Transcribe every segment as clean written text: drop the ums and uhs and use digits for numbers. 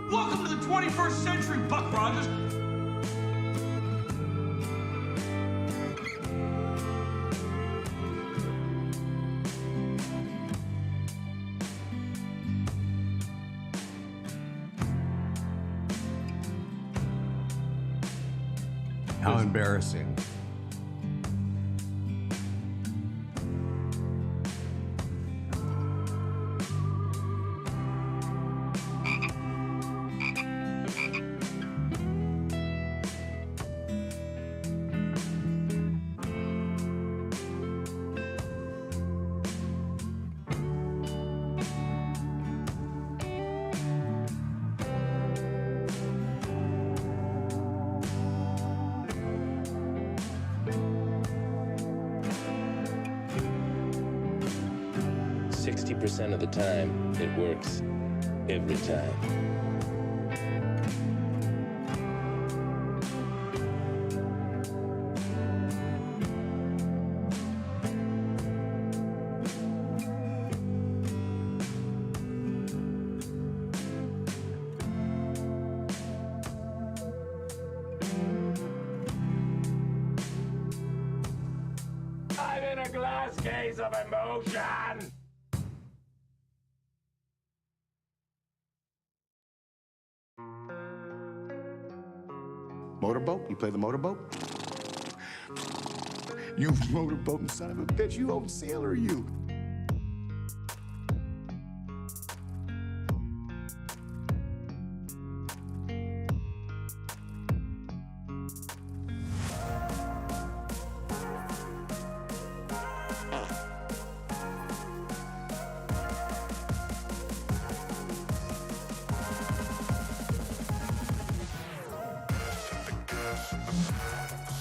Welcome to the 21st century, Buck Rogers. How embarrassing. Percent of the time, it works every time. I'm in a glass case of emotion! Motorboat? You play the motorboat? You motorboating son of a bitch, you old sailor, you.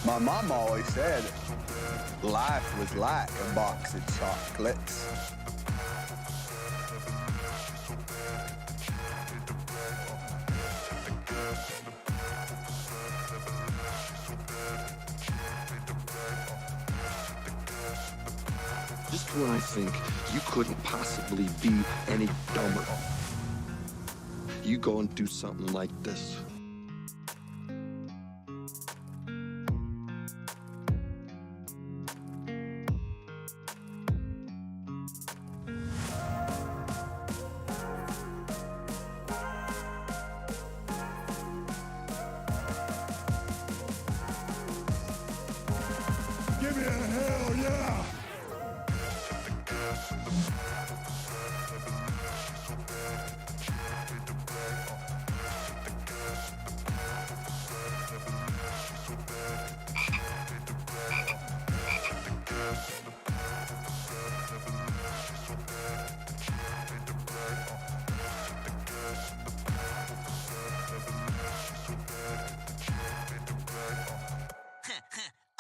My mom always said life was like a box of chocolates. Just when I think you couldn't possibly be any dumber, you go and do something like this. Give me a hell yeah!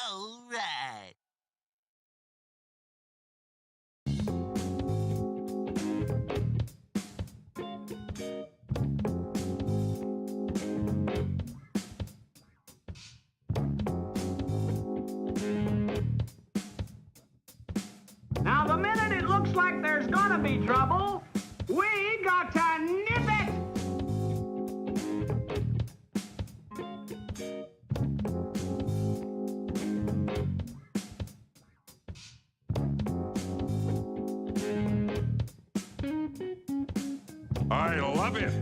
All right. Now, the minute it looks like there's gonna be trouble, we got to nip it! I love it.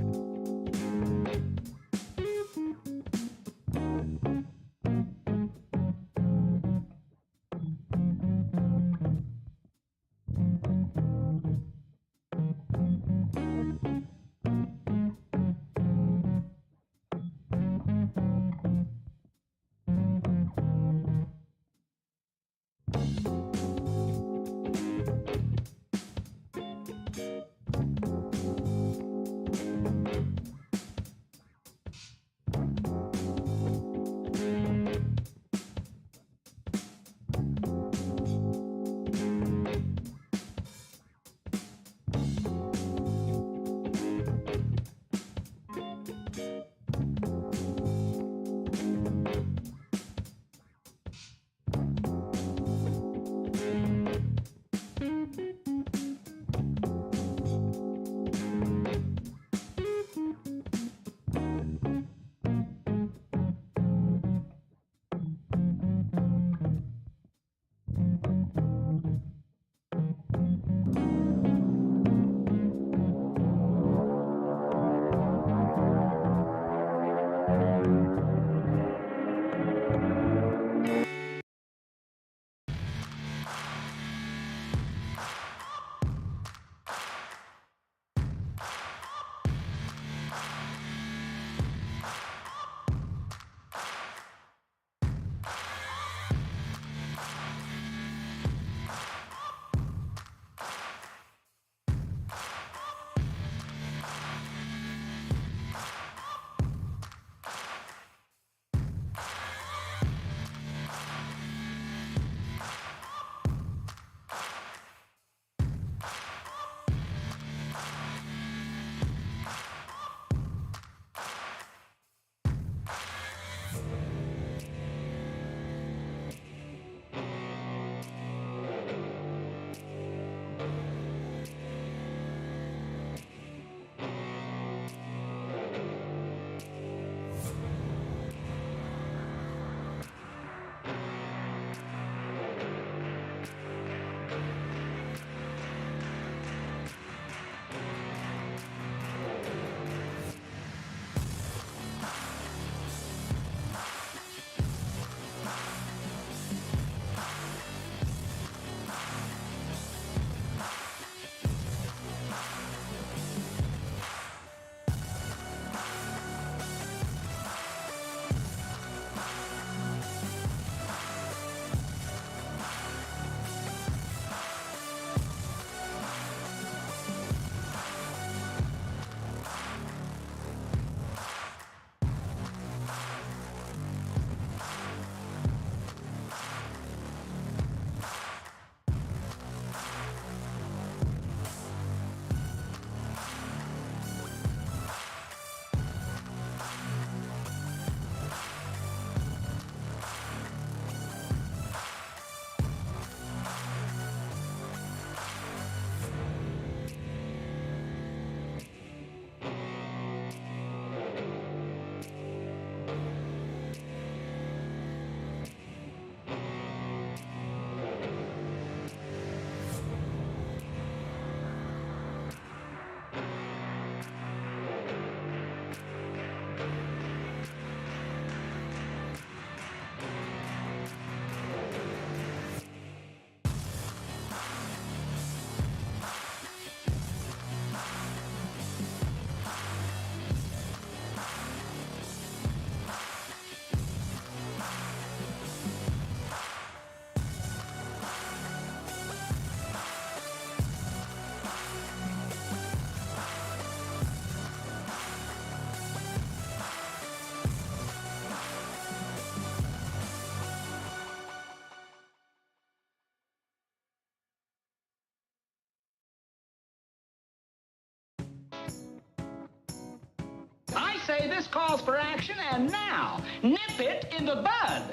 say this calls for action, and now, nip it in the bud.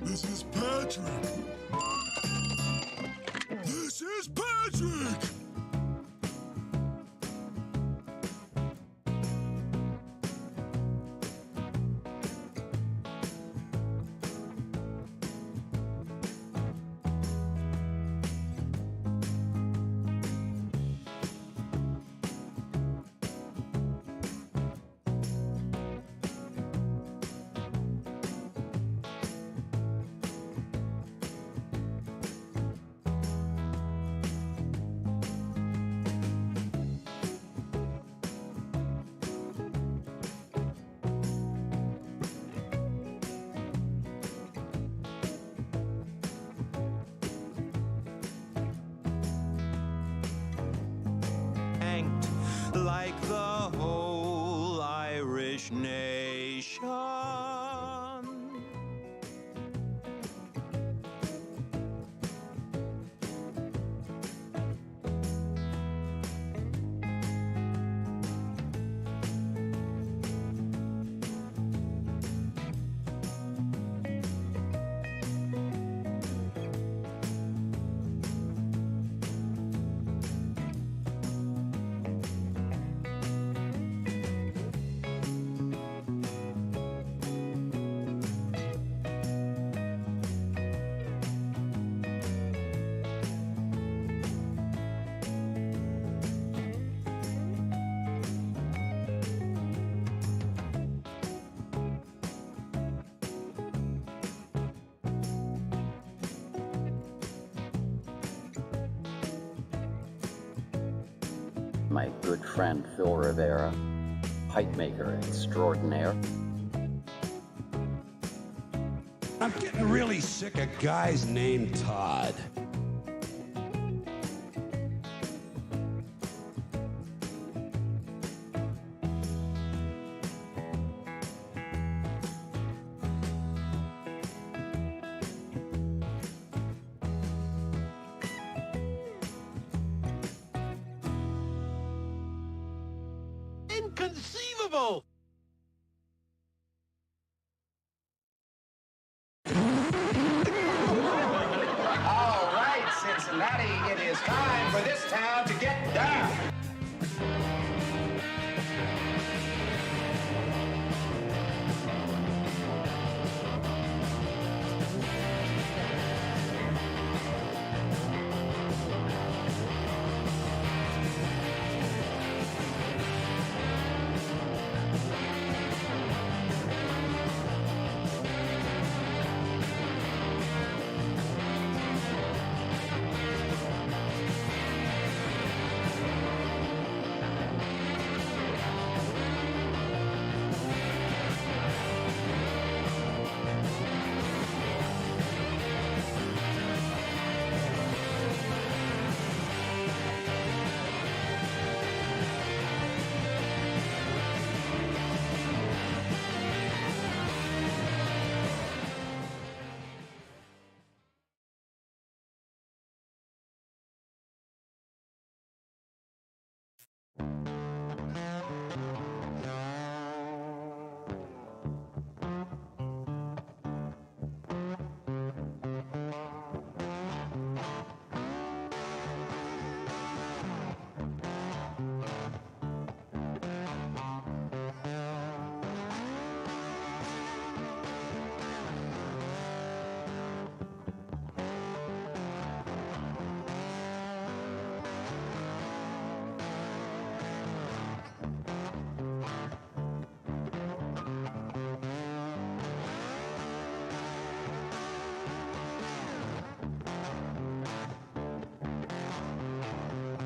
This is Patrick. This is Patrick. Like the whole Irish nation. My good friend Phil Rivera, pipe maker extraordinaire. I'm getting really sick of guys named Todd. Inconceivable! All right, Cincinnati, it is time for this town to get down.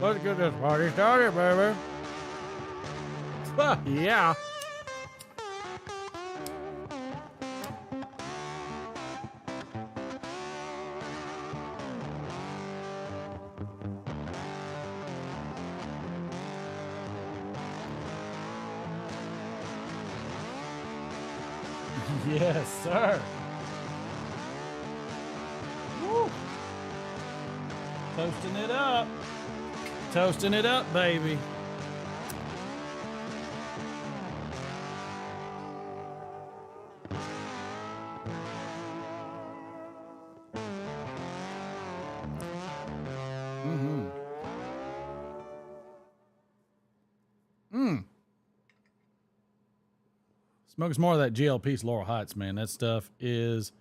Let's get this party started, baby. Yeah. Yes, sir. Woo. Toasting it up. Toasting it up, baby. Smoke some more of that GLP's Laurel Heights, man. That stuff is,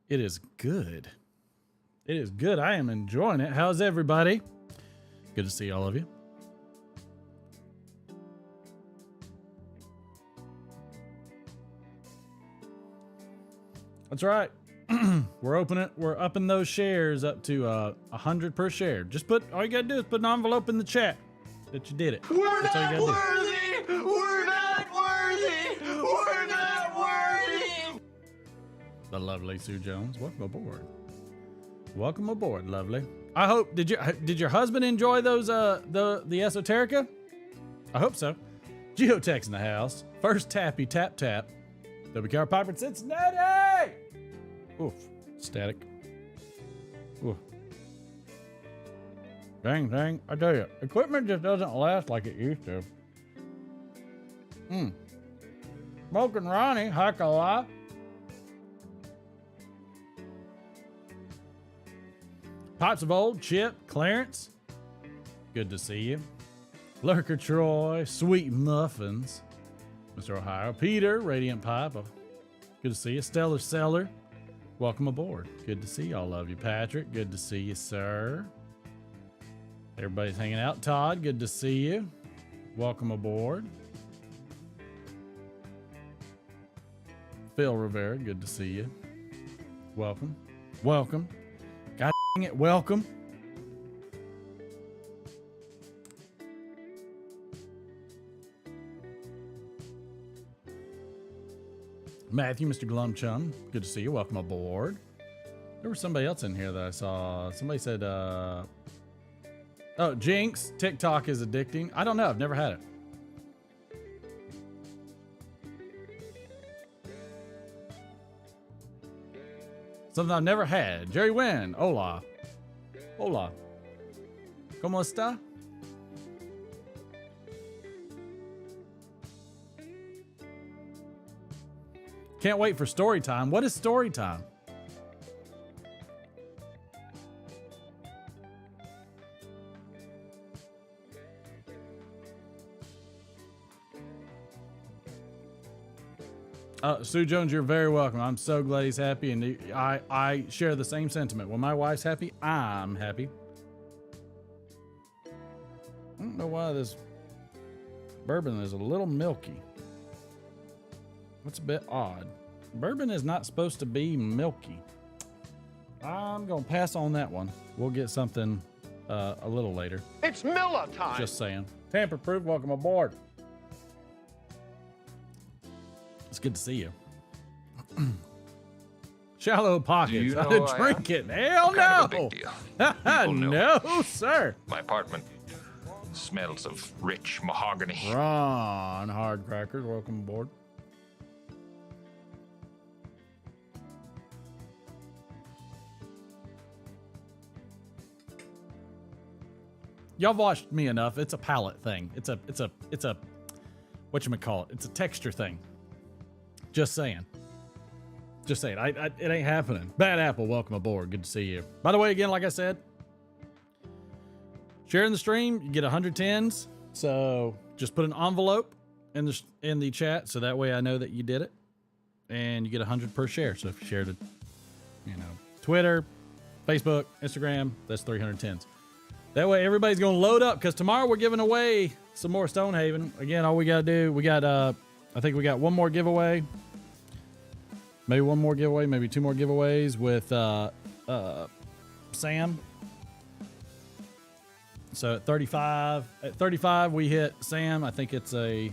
it is good. It is good. I am enjoying it. How's everybody? Good to see all of you. That's right. We're upping those shares up to 100 per share. Just all you gotta do is put an envelope in the chat that you did it. We're That's all you not gotta worthy! We're not worthy! We're not worthy! The lovely Sue Jones, welcome aboard. Welcome aboard, lovely. I hope did your husband enjoy those the esoterica? I hope so. Geotech's in the house. First tappy tap tap. WKR Piper in Cincinnati. Oof, static. Oof. Dang, I tell you, equipment just doesn't last like it used to. Smoking Ronnie, heck a lot. Pops of Old, Chip, Clarence. Good to see you. Lurker Troy, Sweet Muffins. Mr. Ohio, Peter, Radiant Pipe. Good to see you. Stellar Seller. Welcome aboard. Good to see all of you. Patrick, good to see you, sir. Everybody's hanging out. Todd, good to see you. Welcome aboard. Phil Rivera, good to see you. Welcome. Welcome. God dang it, welcome. Matthew, Mr. Glumchum, good to see you. Welcome aboard. There was somebody else in here that I saw. Somebody said, oh, Jinx, TikTok is addicting. I don't know. I've never had it. Something I've never had. Jerry Wynn. Hola. Hola. ¿Cómo está? Can't wait for story time. What is story time? Sue Jones, you're very welcome. I'm so glad he's happy, and I share the same sentiment. When my wife's happy, I'm happy. I don't know why this bourbon is a little milky. That's a bit odd. Bourbon is not supposed to be milky. I'm going to pass on that one. We'll get something a little later. It's Miller time! Just saying. Tamper proof, welcome aboard. It's good to see you. Shallow pockets. Do you know Out of drinking. Hell kind of a no. big deal. People know. No, sir. My apartment smells of rich mahogany. Ron Hardcrackers, welcome aboard. Y'all watched me enough. It's a palate thing. It's a whatchamacallit. It's a texture thing. Just saying. Just saying. It ain't happening. Bad Apple, welcome aboard. Good to see you. By the way, again, like I said, sharing the stream, you get 110s. So just put an envelope in the chat, so that way I know that you did it, and you get 100 per share. So if you shared it, Twitter, Facebook, Instagram, that's 310s. That way everybody's gonna load up, because tomorrow we're giving away some more Stonehaven. Again, all we gotta do, we got I think we got one more giveaway. Maybe one more giveaway, maybe two more giveaways with Sam. So at 35 we hit Sam. I think it's a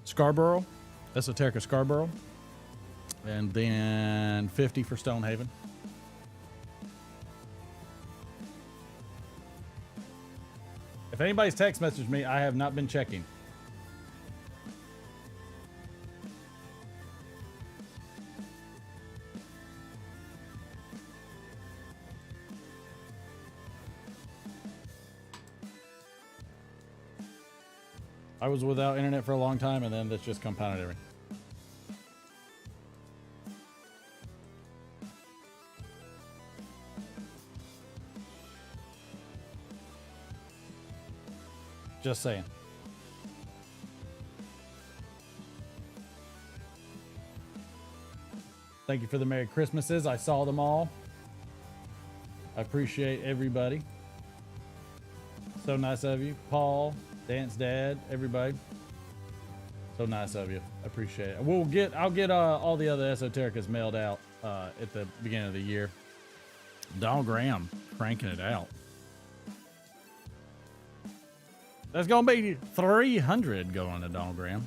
Scarborough, Esoterica Scarborough, and then 50 for Stonehaven. If anybody's text messaged me, I have not been checking. I was without internet for a long time, and then that's just compounded everything. Just saying. Thank you for the Merry Christmases. I saw them all. I appreciate everybody. So nice of you. Paul, Dance Dad, everybody. So nice of you. I appreciate it. I'll get all the other esotericas mailed out at the beginning of the year. Donald Graham cranking it out. That's gonna be 300 going to Donald Graham.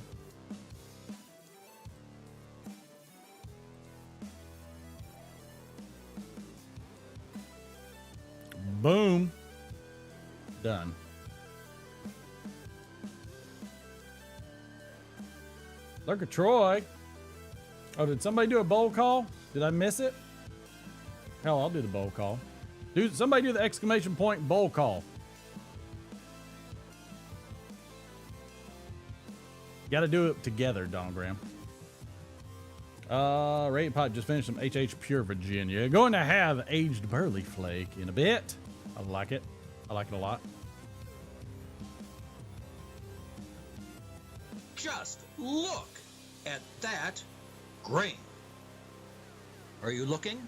Boom. Done. Look at Troy. Oh, did somebody do a bowl call? Did I miss it? Hell, I'll do the bowl call. Dude, somebody do the exclamation point bowl call. Got to do it together, Donald Graham. Ray Pot just finished some HH Pure Virginia. Going to have aged burley flake in a bit. I like it. I like it a lot. Just look at that grain. Are you looking?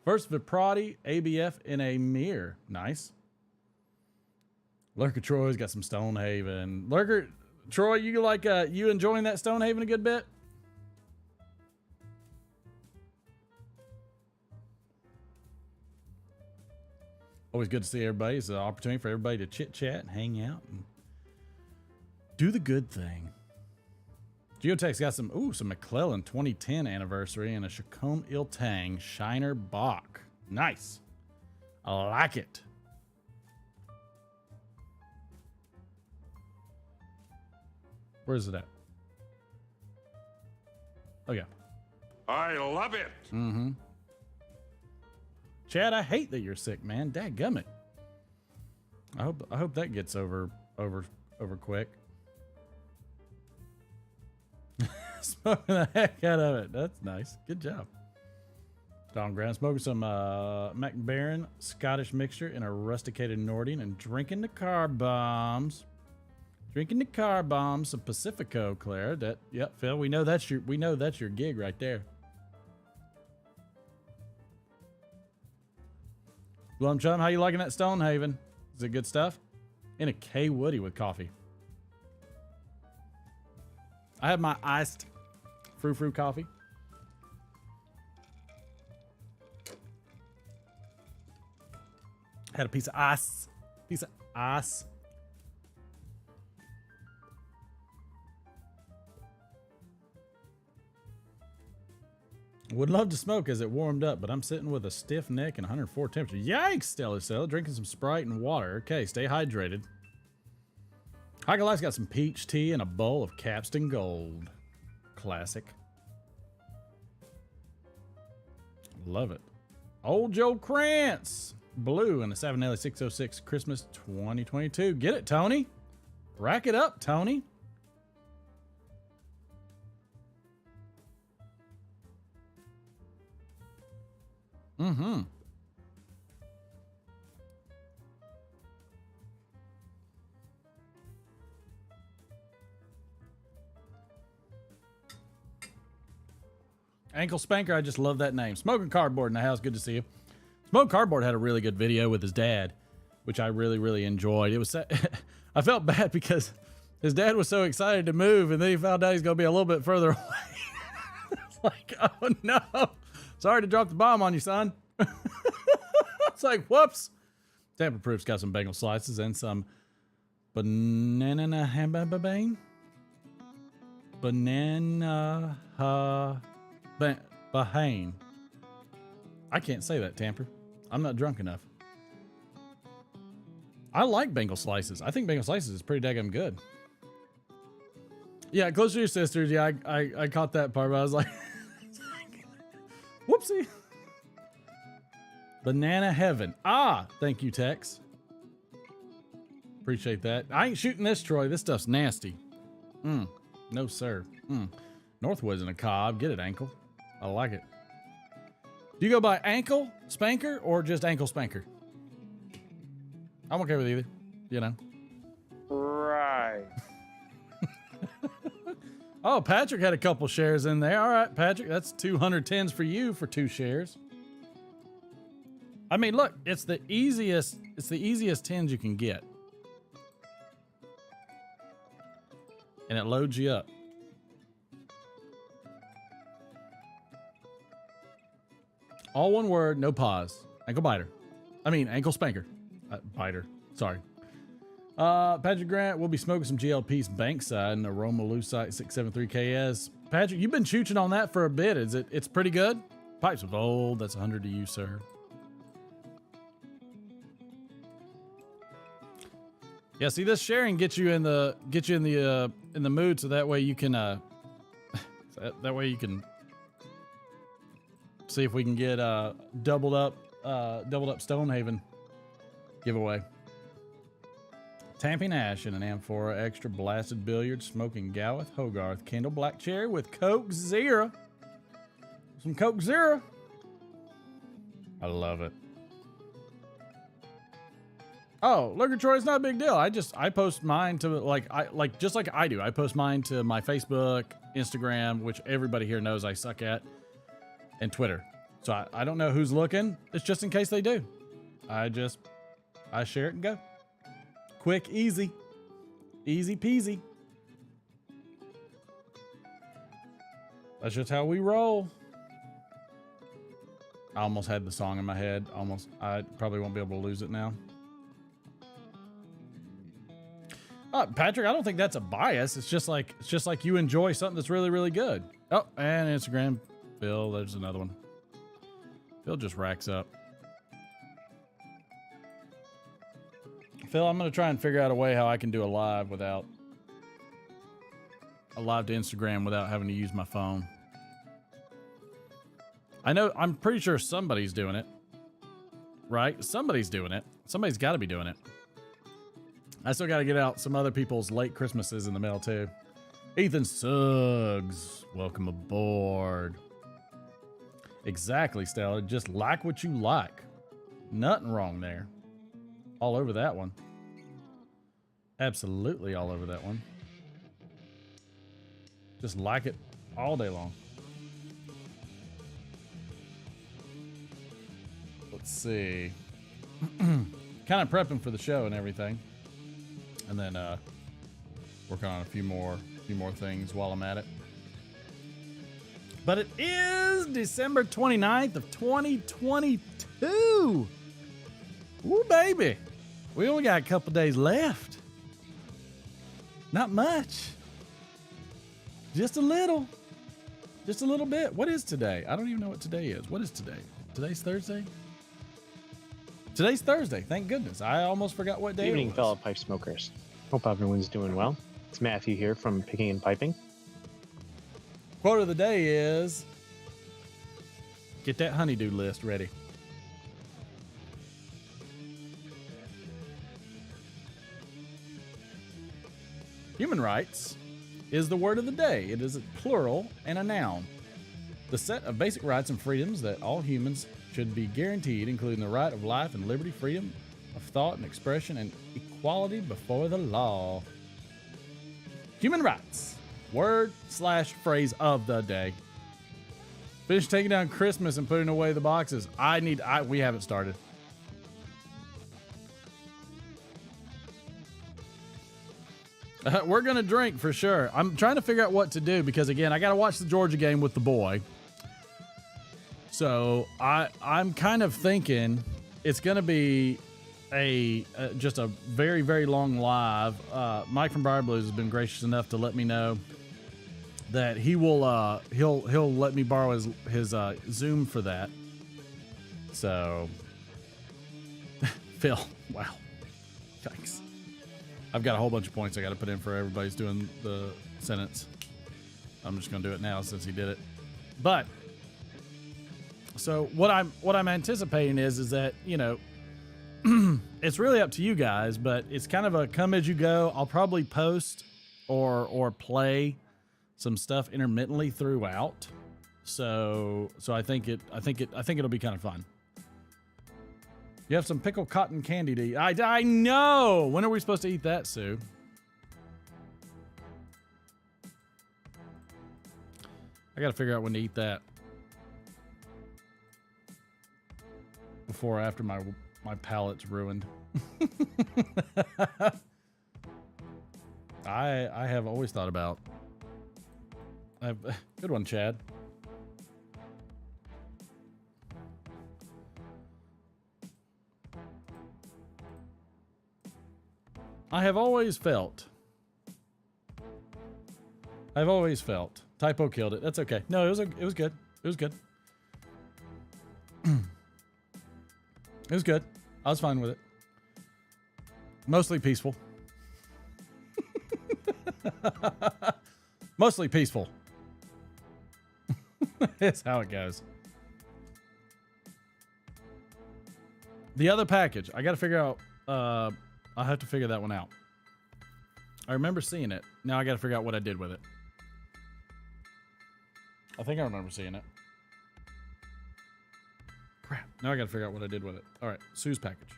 First Viprati ABF in a mirror. Nice. Lurker Troy's got some Stonehaven. Lurker Troy, you like you enjoying that Stonehaven a good bit? Always good to see everybody. It's an opportunity for everybody to chit chat and hang out and do the good thing. Geotech's got some McClellan 2010 anniversary and a Chacombe Iltang Shiner Bach. Nice. I like it. Where is it at? Oh, yeah. I love it. Mm-hmm. Chad, I hate that you're sick, man. Dadgummit. I hope that gets over quick. Smoking the heck out of it. That's nice. Good job. Don Grant smoking some McBaron Scottish mixture in a rusticated Nordian and drinking the car bombs. Drinking the car bombs, some Pacifico, Claire. Yep, Phil. We know that's your gig right there. Glum Chum, how you liking that Stonehaven? Is it good stuff? In a K Woody with coffee. I have my iced frou-frou coffee. Had a piece of ice. Would love to smoke as it warmed up, but I'm sitting with a stiff neck and 104 temperature. Yikes, Stella Stella. Drinking some Sprite and water. Okay, stay hydrated. High Life's got some peach tea and a bowl of Capstan Gold. Classic. Love it. Old Joe Krantz. Blue in the Savinelli 606 Christmas 2022. Get it, Tony. Rack it up, Tony. Mm-hmm. Ankle Spanker, I just love that name. Smoking Cardboard in the house, good to see you. Smoke Cardboard had a really good video with his dad, which I really, really enjoyed. It was I felt bad because his dad was so excited to move, and then he found out he's going to be a little bit further away. It's like, oh no. Sorry to drop the bomb on you, son. It's like, whoops. Tampa Proof's got some bagel slices and some banana hamburger. Banana Bahane. I can't say that, Tamper. I'm not drunk enough. I like Bengal slices. I think Bengal slices is pretty daggum good. Yeah, close to your sisters. Yeah, I caught that part, but I was like, whoopsie. Banana heaven. Ah, thank you, Tex. Appreciate that. I ain't shooting this, Troy. This stuff's nasty. No, sir. Northwood's in a cob. Get it, Ankle. I like it. Do you go by Ankle Spanker or just Ankle Spanker? I'm okay with either, you know. Right. Oh, Patrick had a couple shares in there. All right, Patrick, that's 210s for you for 2 shares. I mean, look, it's the easiest 10s you can get. And it loads you up. All one word, no pause. Ankle biter. I mean, ankle spanker. Biter. Sorry. Patrick Grant, we'll be smoking some GLP's Bankside and Aroma Lucite 673KS. Patrick, you've been chooching on that for a bit. It's pretty good? Pipes of old. That's 100 to you, sir. Yeah, see, this sharing gets you in the mood, so that way you can that way you can see if we can get doubled up Stonehaven giveaway. Tamping Ash in an Amphora Extra Blasted Billiard, Smoking Gowith, Hogarth, Kendall Black Cherry with Coke Zero. Some Coke Zero. I love it. Oh, Lurker Troy, it's not a big deal. I post mine to just like I do. I post mine to my Facebook, Instagram, which everybody here knows I suck at, and Twitter. So I don't know who's looking. It's just in case they do. I share it and go. Quick, easy. Easy peasy. That's just how we roll. I almost had the song in my head. Almost. I probably won't be able to lose it now. Patrick, I don't think that's a bias. It's just like you enjoy something that's really, really good. Oh, and Instagram. Phil, there's another one. Phil just racks up. Phil, I'm going to try and figure out a way how I can do a live to Instagram without having to use my phone. I'm pretty sure somebody's doing it, right? Somebody's doing it. Somebody's got to be doing it. I still got to get out some other people's late Christmases in the mail too. Ethan Suggs, welcome aboard. Exactly, Stella. Just like what you like. Nothing wrong there. All over that one. Absolutely all over that one. Just like it all day long. Let's see. Kind of prepping for the show and everything. And then working on a few more things while I'm at it. But it is December 29th of 2022. Ooh, baby. We only got a couple days left. Not much. Just a little. Just a little bit. What is today? I don't even know what today is. What is today? Today's Thursday? Today's Thursday. Thank goodness. I almost forgot what day it was. Good evening, fellow pipe smokers. Hope everyone's doing well. It's Matthew here from Picking and Piping. Quote of the day is, get that honeydew list ready. Human rights is the word of the day. It is a plural and a noun. The set of basic rights and freedoms that all humans should be guaranteed, including the right of life and liberty, freedom of thought and expression, and equality before the law. Human rights. Word/phrase of the day. Finish taking down Christmas and putting away the boxes. We haven't started. We're going to drink for sure. I'm trying to figure out what to do because, again, I got to watch the Georgia game with the boy. So I'm kind of thinking it's going to be just a very, very long live. Mike from Briar Blues has been gracious enough to let me know that he will he'll let me borrow his Zoom for that. So Phil, wow, thanks. I've got a whole bunch of points I got to put in for everybody's doing the sentence. I'm just gonna do it now since he did it. But So what I'm anticipating is that, you know, it's really up to you guys, but it's kind of a come as you go. I'll probably post or play some stuff intermittently throughout. So I think it'll be kind of fun. You have some pickled cotton candy to eat. I know. When are we supposed to eat that, Sue? I got to figure out when to eat that. Before or after my palate's ruined. I have always thought about. Good one, Chad. I've always felt. Typo killed it. That's okay. No, it was good. It was good. It was good. I was fine with it. Mostly peaceful. Mostly peaceful. That's how it goes. The other package, I got to figure out. I'll have to figure that one out. I remember seeing it. Now I got to figure out what I did with it. I think I remember seeing it. Crap. Now I got to figure out what I did with it. All right. Sue's package.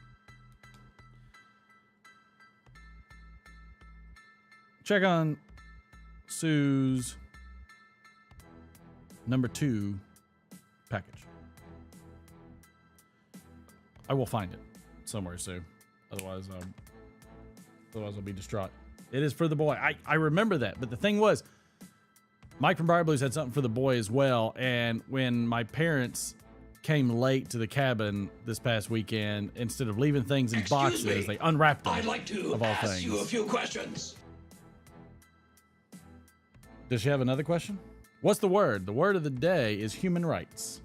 Check on Sue's number 2 package. I will find it somewhere, Sue. Otherwise I'll be distraught. It is for the boy. I remember that. But the thing was, Mike from Briar Blues had something for the boy as well. And when my parents came late to the cabin this past weekend, instead of leaving things in boxes, they unwrapped them. I'd like to of all ask things. you a few questions. Does she have another question? What's the word? The word of the day is human rights.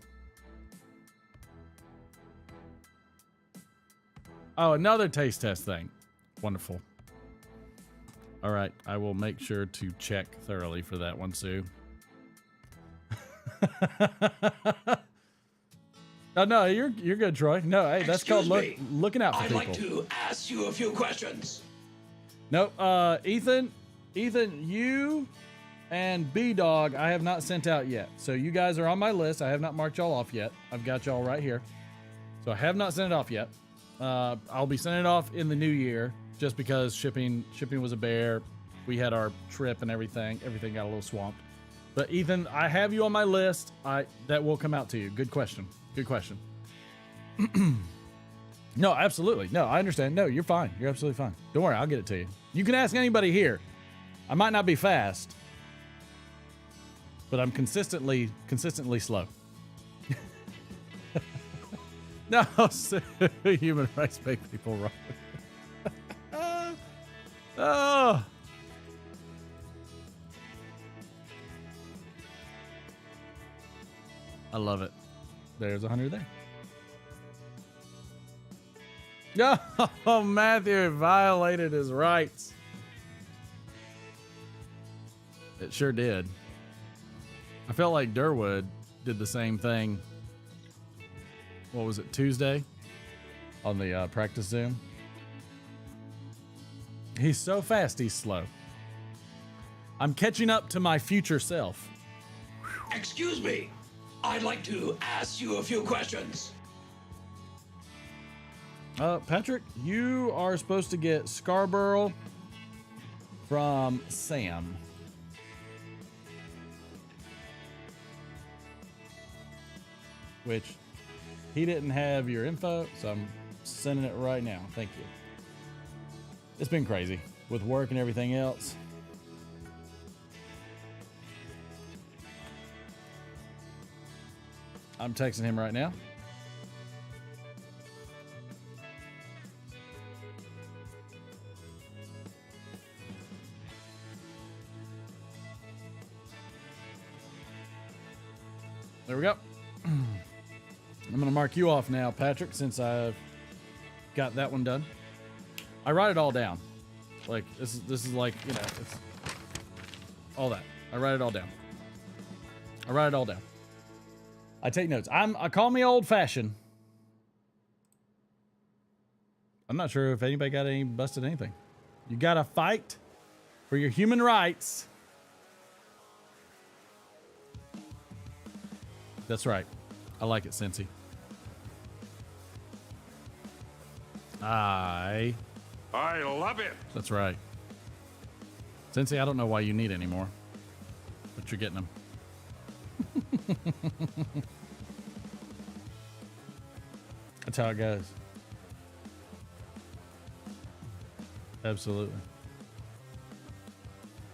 Oh, another taste test thing. Wonderful. All right, I will make sure to check thoroughly for that one, Sue. Oh, no, you're good, Troy. No, hey, that's called looking out for people. I'd like to ask you a few questions. Nope. Ethan, you and B-Dog, I have not sent out yet. So you guys are on my list. I have not marked y'all off yet. I've got y'all right here. So I have not sent it off yet. I'll be sending it off in the new year just because shipping was a bear. We had our trip and everything. Everything got a little swamped. But Ethan, I have you on my list. That will come out to you. Good question. Good question. No, absolutely. No, I understand. No, you're fine. You're absolutely fine. Don't worry. I'll get it to you. You can ask anybody here. I might not be fast, but I'm consistently slow. No, human rights make people wrong. Oh. I love it. There's 100 there. Oh, Matthew violated his rights. It sure did. I felt like Durwood did the same thing. What was it, Tuesday? On the practice Zoom. He's so fast, he's slow. I'm catching up to my future self. Excuse me. I'd like to ask you a few questions. Patrick, you are supposed to get Scarborough from Sam. Which he didn't have your info, so I'm sending it right now. Thank you. It's been crazy with work and everything else. I'm texting him right now. There we go. I'm going to mark you off now, Patrick, since I've got that one done. I write it all down. Like, this is like, you know, it's all that. I write it all down. I take notes. I call me old fashioned. I'm not sure if anybody got any busted anything. You gotta fight for your human rights. That's right. I like it, Cincy. I love it. That's right. Cincy, I don't know why you need any more, but you're getting them. That's how it goes. Absolutely.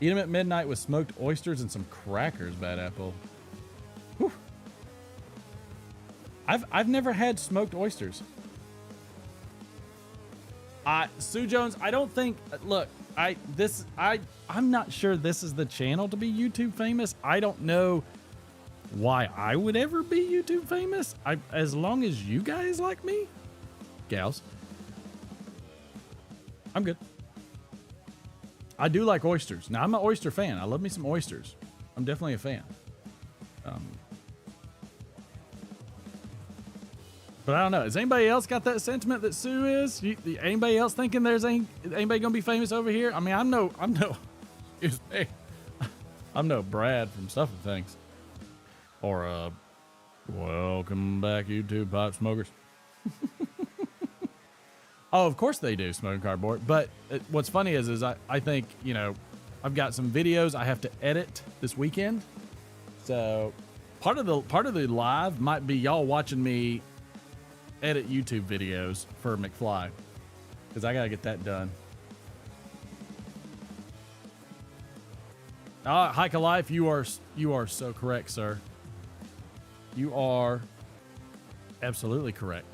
Eat them at midnight with smoked oysters and some crackers, Bad Apple. Whew. I've never had smoked oysters. Sue Jones, I don't think, look, I'm not sure this is the channel to be YouTube famous. I don't know why I would ever be YouTube famous. As long as you guys like me, gals, I'm good. I do like oysters. Now, I'm an oyster fan. I love me some oysters. I'm definitely a fan. But I don't know. Has anybody else got that sentiment that Sue is? Anybody else thinking there's anybody gonna be famous over here? I mean, I'm no excuse me. I'm no Brad from Stuff and Things. Or welcome back, YouTube pipe smokers. Oh, of course they do, Smoking Cardboard. But what's funny is I think, you know, I've got some videos I have to edit this weekend. So part of the live might be y'all watching me edit YouTube videos for McFly, because I gotta get that done. Hike a Life, you are so correct, sir. You are absolutely correct.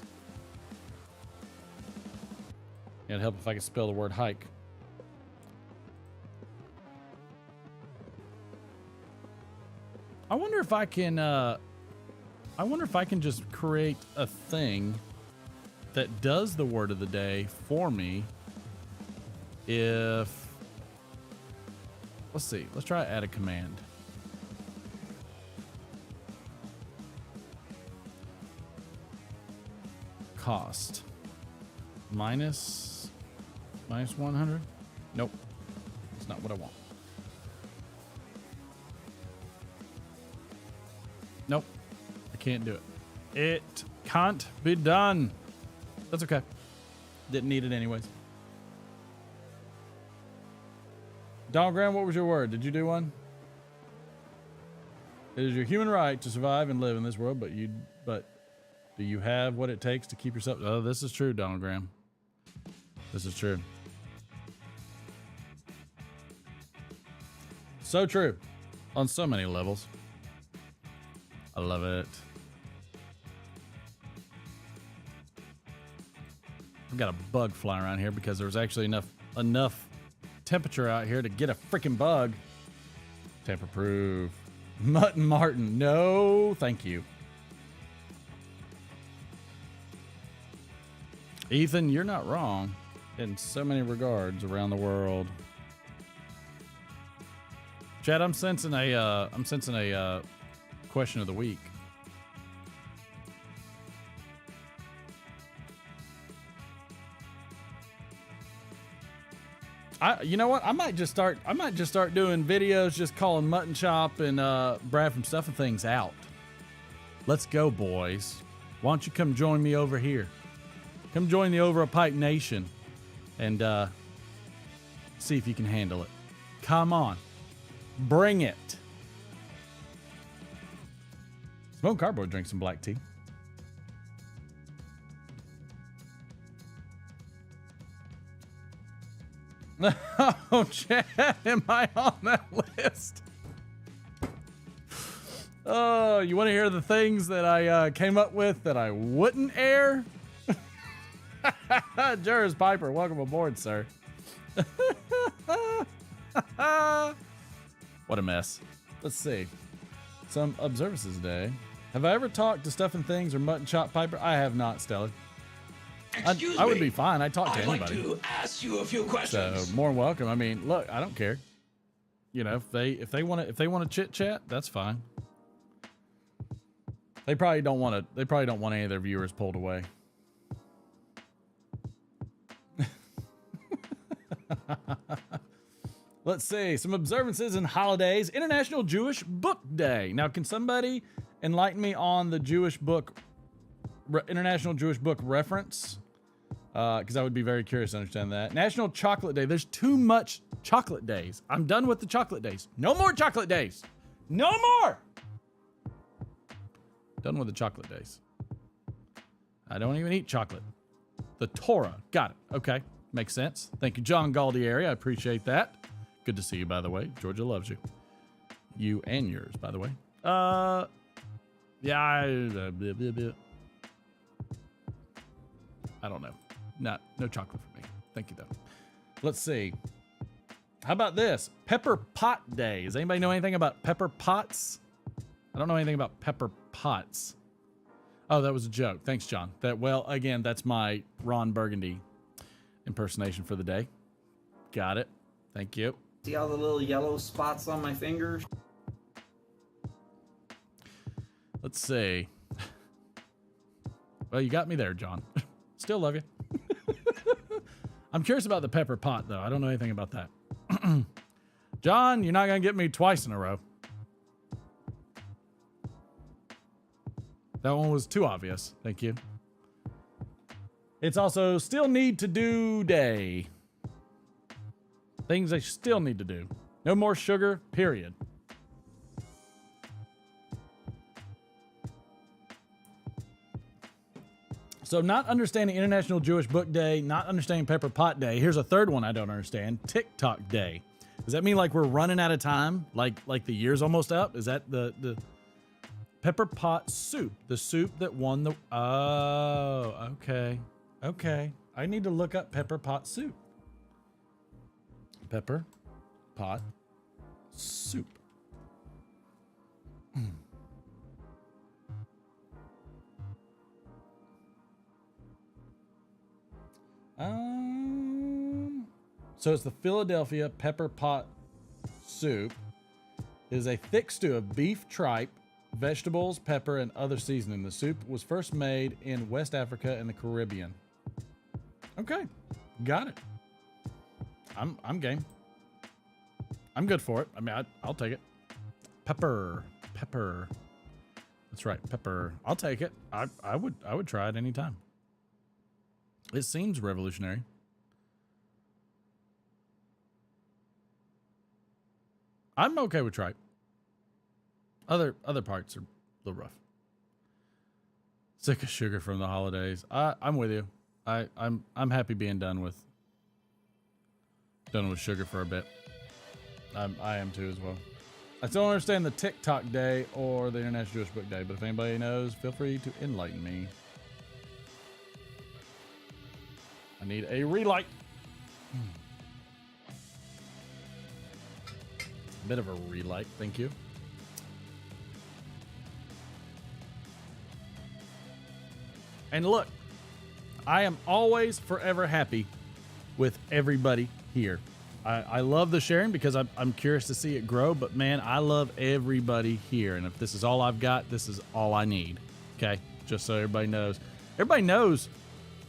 It'd help if I could spell the word hike. I wonder if I can just create a thing that does the word of the day for me. Let's see, let's try add a command. Cost minus 100. Nope, that's not what I want. Nope, I can't do it. It can't be done. That's okay. Didn't need it anyways. Donald Graham, what was your word? Did you do one? It is your human right to survive and live in this world, but do you have what it takes to keep yourself? Oh, this is true, Donald Graham. This is true. So true on so many levels. I love it. I've got a bug flying around here because there was actually enough temperature out here to get a freaking bug. Tamper proof. Mutton Martin. No, thank you. Ethan, you're not wrong in so many regards around the world. Chad, I'm sensing a question of the week. You know what? I might just start doing videos just calling Mutton Chop and Brad from Stuff and Things out. Let's go, boys. Why don't you come join me over here? Come join the Over a Pipe Nation and see if you can handle it. Come on. Bring it. Smoke Cardboard drinks some black tea. Oh, Chad, am I on that list? Oh, you want to hear the things that I came up with that I wouldn't air? Juris Piper, welcome aboard, sir. What a mess. Let's see. Some observances day. Have I ever talked to Stuff and Things or Mutton Chop Piper? I have not, Stellar. I would be fine. I talk to anybody. I'd like to ask you a few questions. So more than welcome. I mean, look, I don't care. You know, if they want to chit chat, that's fine. They probably don't want to. They probably don't want any of their viewers pulled away. Let's see some observances and holidays. International Jewish Book Day. Now, can somebody enlighten me on the Jewish book, International Jewish Book reference? Because I would be very curious to understand that. National Chocolate Day. There's too much chocolate days. I'm done with the chocolate days. No more chocolate days. No more. Done with the chocolate days. I don't even eat chocolate. The Torah. Got it. Okay. Makes sense. Thank you, John Galdieri. I appreciate that. Good to see you, by the way. Georgia loves you. You and yours, by the way. Yeah, I don't know. No chocolate for me. Thank you, though. Let's see. How about this? Pepper Pot Day. Does anybody know anything about pepper pots? I don't know anything about pepper pots. Oh, that was a joke. Thanks, John. Well, again, that's my Ron Burgundy impersonation for the day. Got it. Thank you. See all the little yellow spots on my fingers? Let's see. Well, you got me there, John. Still love you. I'm curious about the pepper pot, though. I don't know anything about that. John, you're not going to get me twice in a row. That one was too obvious. Thank you. It's also still need to do day. Things I still need to do. No more sugar, period. So not understanding International Jewish Book Day, not understanding Pepper Pot Day. Here's a third one I don't understand. TikTok Day. Does that mean like we're running out of time? Like the year's almost up? Is that the Pepper Pot Soup? The soup that won the... Oh, okay. Okay. I need to look up Pepper Pot Soup. Pepper Pot Soup. So it's the Philadelphia Pepper Pot Soup. It is a thick stew of beef tripe, vegetables, pepper, and other seasoning. The soup was first made in West Africa and the Caribbean. Okay, got it. I'm game. I'm good for it. I mean, I'll take it. Pepper. That's right, pepper. I'll take it. I would try it anytime. It seems revolutionary. I'm okay with tripe. Other parts are a little rough. Sick of sugar from the holidays. I'm with you. I'm happy being done with sugar for a bit. I am too as well. I still don't understand the TikTok Day or the International Jewish Book Day, but if anybody knows, feel free to enlighten me. I need a relight. A bit of a relight, thank you. And look, I am always forever happy with everybody here. I love the sharing because I'm curious to see it grow, but man, I love everybody here. And if this is all I've got, this is all I need. Okay? Just so everybody knows.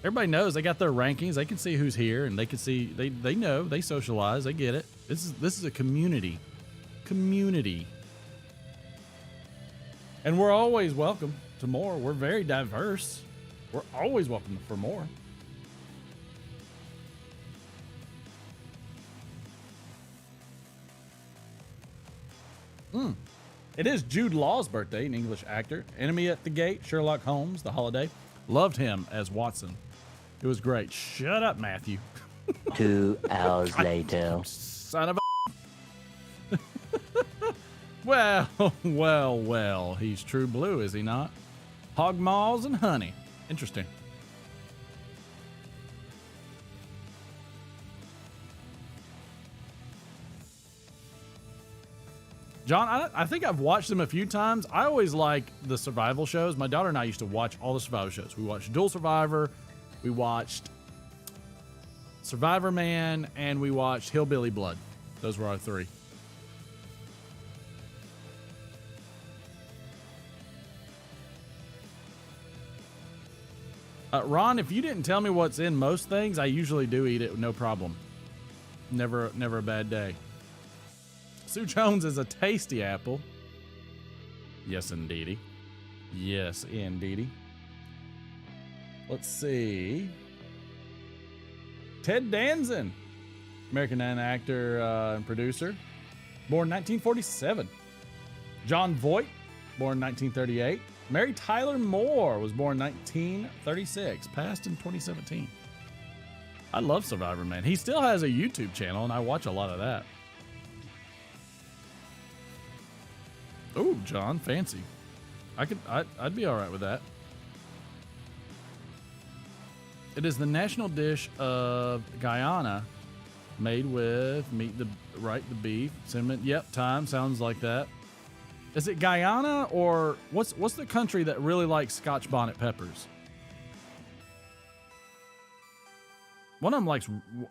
Everybody knows they got their rankings. They can see who's here and they can see, they know, they socialize, they get it. This is a community. And we're always welcome to more. We're very diverse. We're always welcome for more. It is Jude Law's birthday, an English actor. Enemy at the Gate, Sherlock Holmes, The Holiday. Loved him as Watson. It was great. Shut up, Matthew. 2 hours later. Son of a... Well. He's true blue, is he not? Hog maws and honey. Interesting. John, I think I've watched them a few times. I always like the survival shows. My daughter and I used to watch all the survival shows. We watched Dual Survivor, we watched Survivor Man, and we watched Hillbilly Blood. Those were our three. Ron, if you didn't tell me what's in most things, I usually do eat it, no problem. Never a bad day. Sue Jones is a tasty apple. Yes, indeedy. Yes, indeedy. Let's see. Ted Danson, American actor and producer, born 1947. John Voight, born 1938. Mary Tyler Moore was born 1936, passed in 2017. I love Survivor Man. He still has a YouTube channel, and I watch a lot of that. Ooh, John, fancy. I'd be all right with that. It is the national dish of Guyana, made with meat, the beef, cinnamon. Yep, thyme, sounds like that. Is it Guyana or what's the country that really likes Scotch bonnet peppers? One of them likes.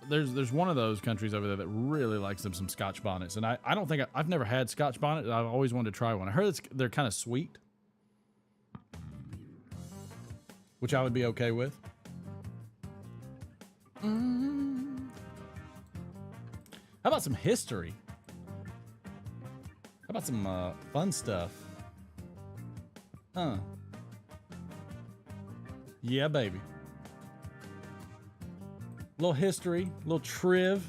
There's one of those countries over there that really likes them some Scotch bonnets, and I don't think I've never had Scotch bonnet. I've always wanted to try one. I heard they're kind of sweet, which I would be okay with. How about some history? How about some fun stuff? Huh? Yeah, baby. Little history, little trivia.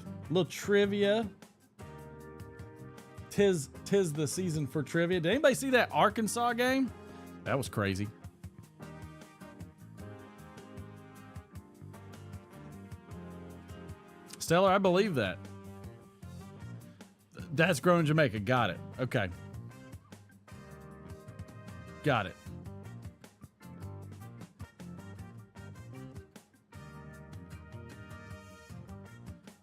Tis the season for trivia. Did anybody see that Arkansas game? That was crazy. Stellar, I believe that. Dad's grown in Jamaica. Got it. Okay. Got it.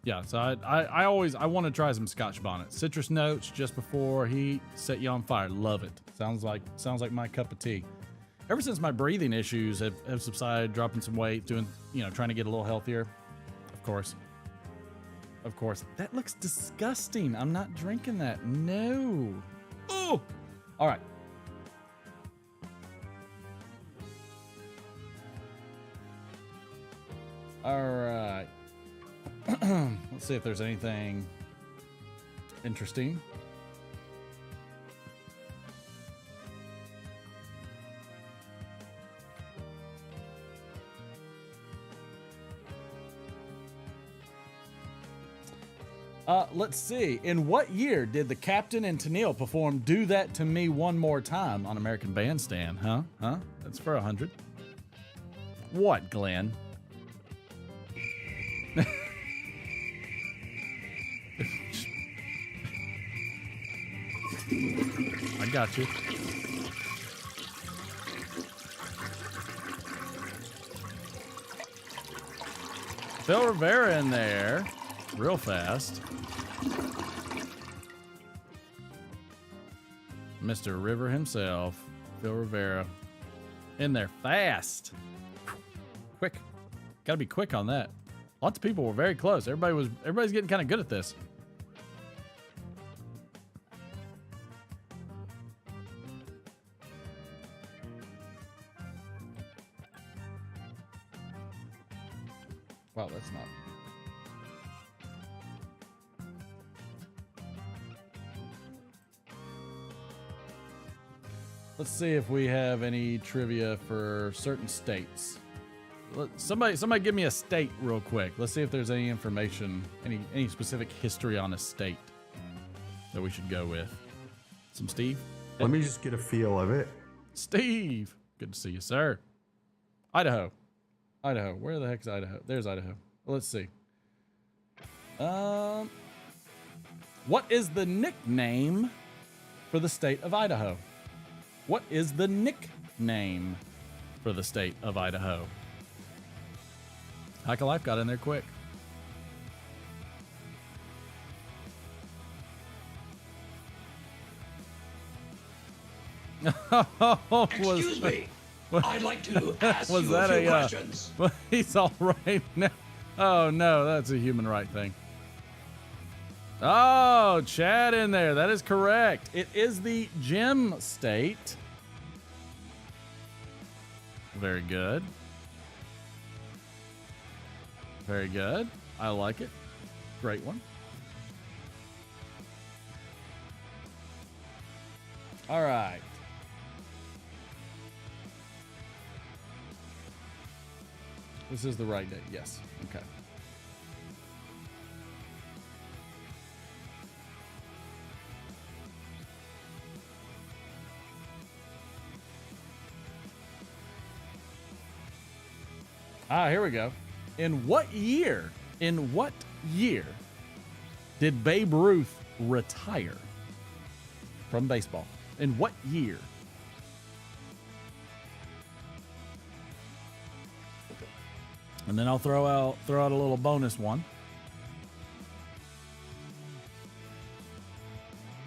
Yeah, so I want to try some Scotch bonnet. Citrus notes just before heat, set you on fire. Love it. Sounds like my cup of tea. Ever since my breathing issues have subsided, dropping some weight, doing, trying to get a little healthier. Of course. That looks disgusting. I'm not drinking that. No. Oh. All right. All right. Let's see if there's anything interesting. Let's see. In what year did the Captain and Tennille perform "Do That to Me One More Time" on American Bandstand? Huh? That's for 100. What, Glenn? I got you. Phil Rivera in there real fast. Mr. River himself, Phil Rivera, in there fast. Quick. Gotta be quick on that. Lots of people were very close. Everybody's getting kind of good at this. Wow, that's not. Let's see if we have any trivia for certain states. Somebody give me a state real quick. Let's see if there's any information, any specific history on a state that we should go with. Some Steve? Let me just get a feel of it. Steve! Good to see you, sir. Idaho. Where the heck's Idaho? There's Idaho. Let's see. What is the nickname for the state of Idaho? What is the nickname for the state of Idaho? Hike of Life got in there quick. Excuse me. I'd like to ask you a few questions. He's all right now. Oh, no, that's a human right thing. Oh, Chad in there. That is correct. It is the Gem State. Very good. Very good. I like it. Great one. All right. This is the right date. Yes. Okay. Here we go. In what year did Babe Ruth retire from baseball? In what year? And then I'll throw out a little bonus one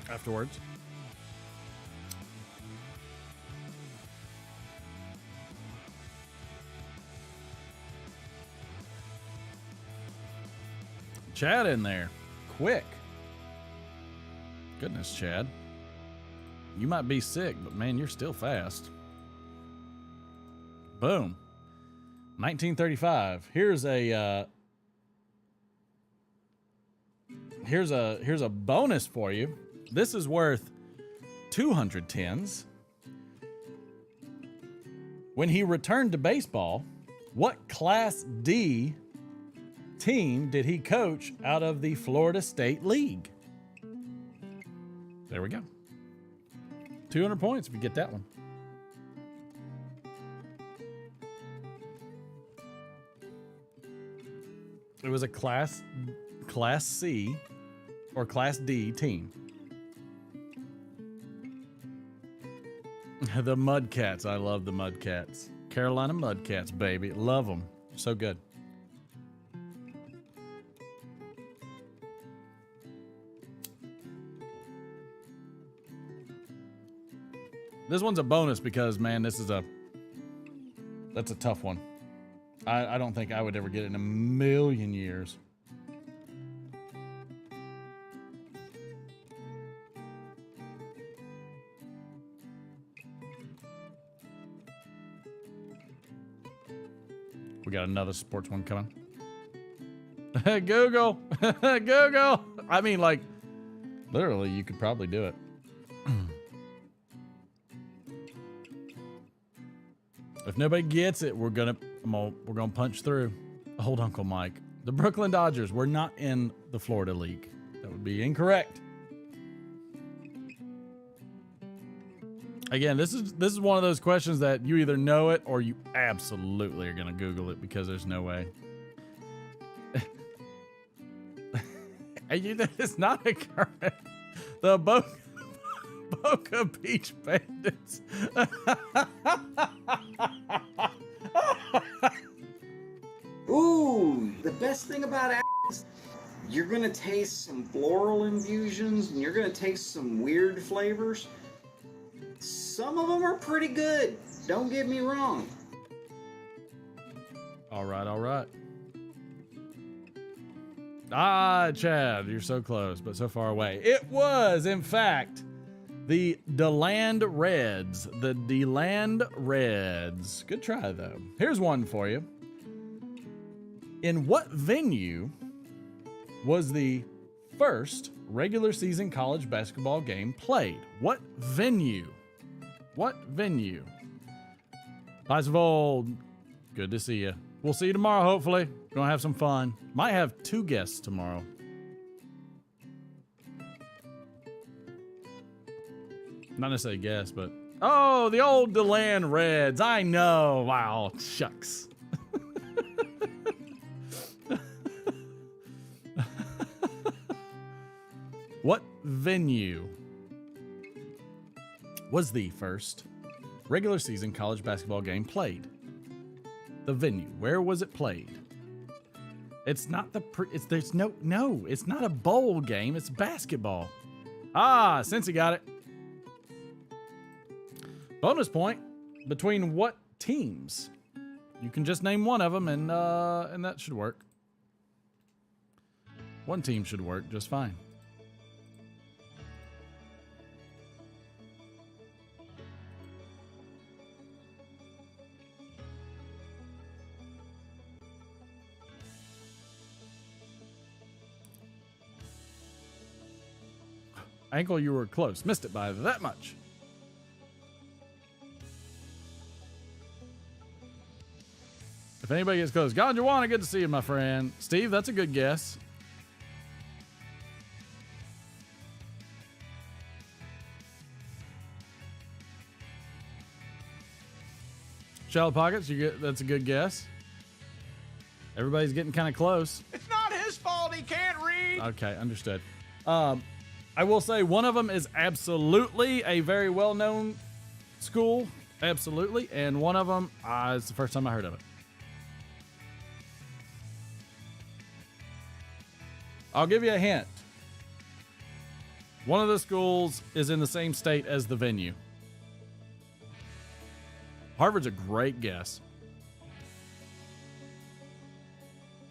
afterwards. Chad in there. Quick. Goodness, Chad. You might be sick, but man, you're still fast. Boom. 1935. Here's a bonus for you. This is worth 210s. When he returned to baseball, what Class D team did he coach out of the Florida State League? There we go. 200 points if you get that one. It was a Class C or Class D team. The Mudcats. I love the Mudcats. Carolina Mudcats, baby. Love them. So good. This one's a bonus because, man, that's a tough one. I don't think I would ever get it in a million years. We got another sports one coming. Google. Google. I mean, like, literally, you could probably do it. If nobody gets it, we're gonna punch through. Hold, Uncle Mike. The Brooklyn Dodgers were not in the Florida League. That would be incorrect. Again, this is one of those questions that you either know it or you absolutely are gonna Google it because there's no way. It's not a current. The Boca Beach Bandits. Ooh, the best thing about apples, you're gonna taste some floral infusions and you're gonna taste some weird flavors. Some of them are pretty good, don't get me wrong. All right. Ah, Chad, you're so close, but so far away. It was, in fact, the DeLand Reds. The DeLand Reds. Good try, though. Here's one for you. In what venue was the first regular season college basketball game played? What venue? What venue? Pies of Old, good to see you. We'll see you tomorrow, hopefully. Gonna have some fun. Might have 2 guests tomorrow. Not necessarily guests, but... Oh, the old DeLand Reds. I know. Wow, shucks. What venue was the first regular season college basketball game played? The venue. Where was it played? It's not it's not a bowl game. It's basketball. Ah, Cincy got it. Bonus point. Between what teams? You can just name one of them, and that should work. One team should work just fine. Ankle, you were close. Missed it by that much. If anybody gets close. God, Joanna, good to see you, my friend. Steve, that's a good guess. Shallow Pockets, that's a good guess. Everybody's getting kind of close. It's not his fault he can't read. Okay, understood. I will say one of them is absolutely a very well-known school. Absolutely. And one of them, it's the first time I heard of it. I'll give you a hint. One of the schools is in the same state as the venue. Harvard's a great guess.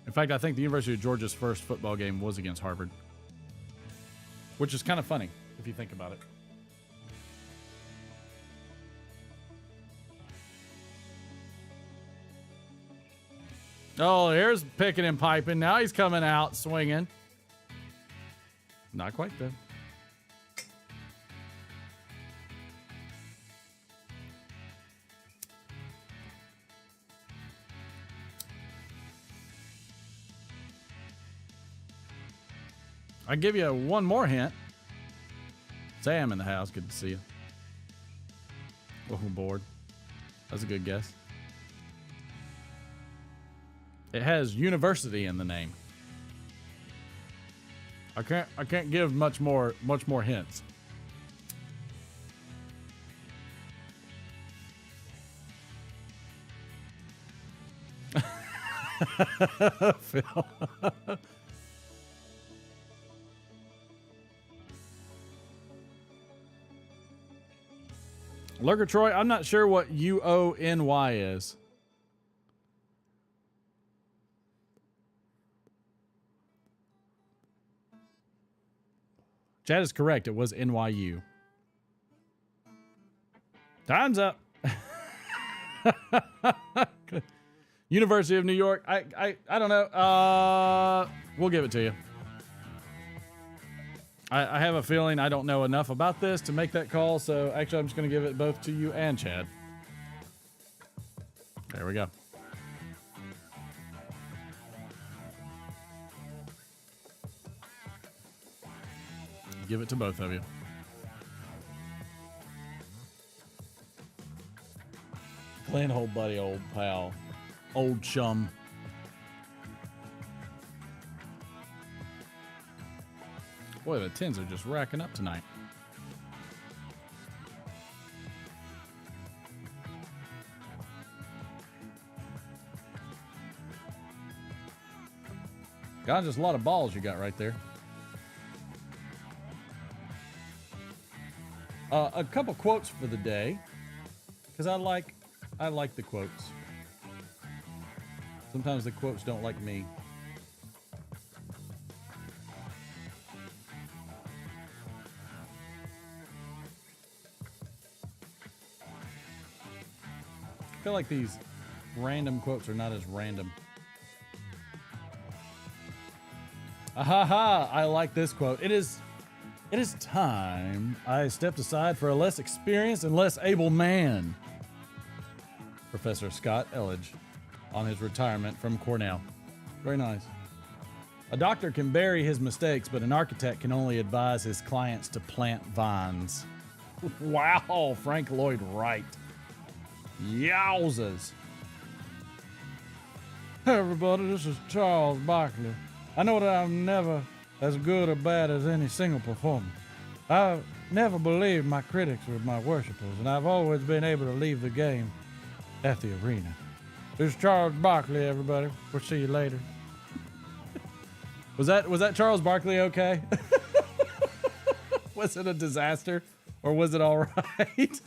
In fact, I think the University of Georgia's first football game was against Harvard, which is kind of funny if you think about it. Oh, here's picking and piping. Now he's coming out swinging. Not quite, though. I'll give you one more hint. Sam in the house. Good to see you. Welcome aboard. That's a good guess. It has university in the name. I can't give much more hints. Phil. Lurker Troy, I'm not sure what UONY is. Chad is correct. It was NYU. Time's up. University of New York. I don't know. We'll give it to you. I have a feeling I don't know enough about this to make that call, so actually I'm just going to give it both to you and Chad. There we go. Give it to both of you. Glenn, old buddy, old pal, old chum. Boy, the 10s are just racking up tonight. God, just a lot of balls you got right there. A couple quotes for the day, because I like the quotes. Sometimes the quotes don't like me. I feel like these random quotes are not as random. Ahaha, I like this quote. It is time I stepped aside for a less experienced and less able man. Professor Scott Elledge on his retirement from Cornell. Very nice. A doctor can bury his mistakes, but an architect can only advise his clients to plant vines. Wow, Frank Lloyd Wright. Yowzas. Hey everybody, this is Charles Barkley. I know that I'm never as good or bad as any single performer. I've never believed my critics were my worshipers, and I've always been able to leave the game at the arena. This is Charles Barkley, everybody. We'll see you later. Was that Charles Barkley okay? Was it a disaster, or was it all right?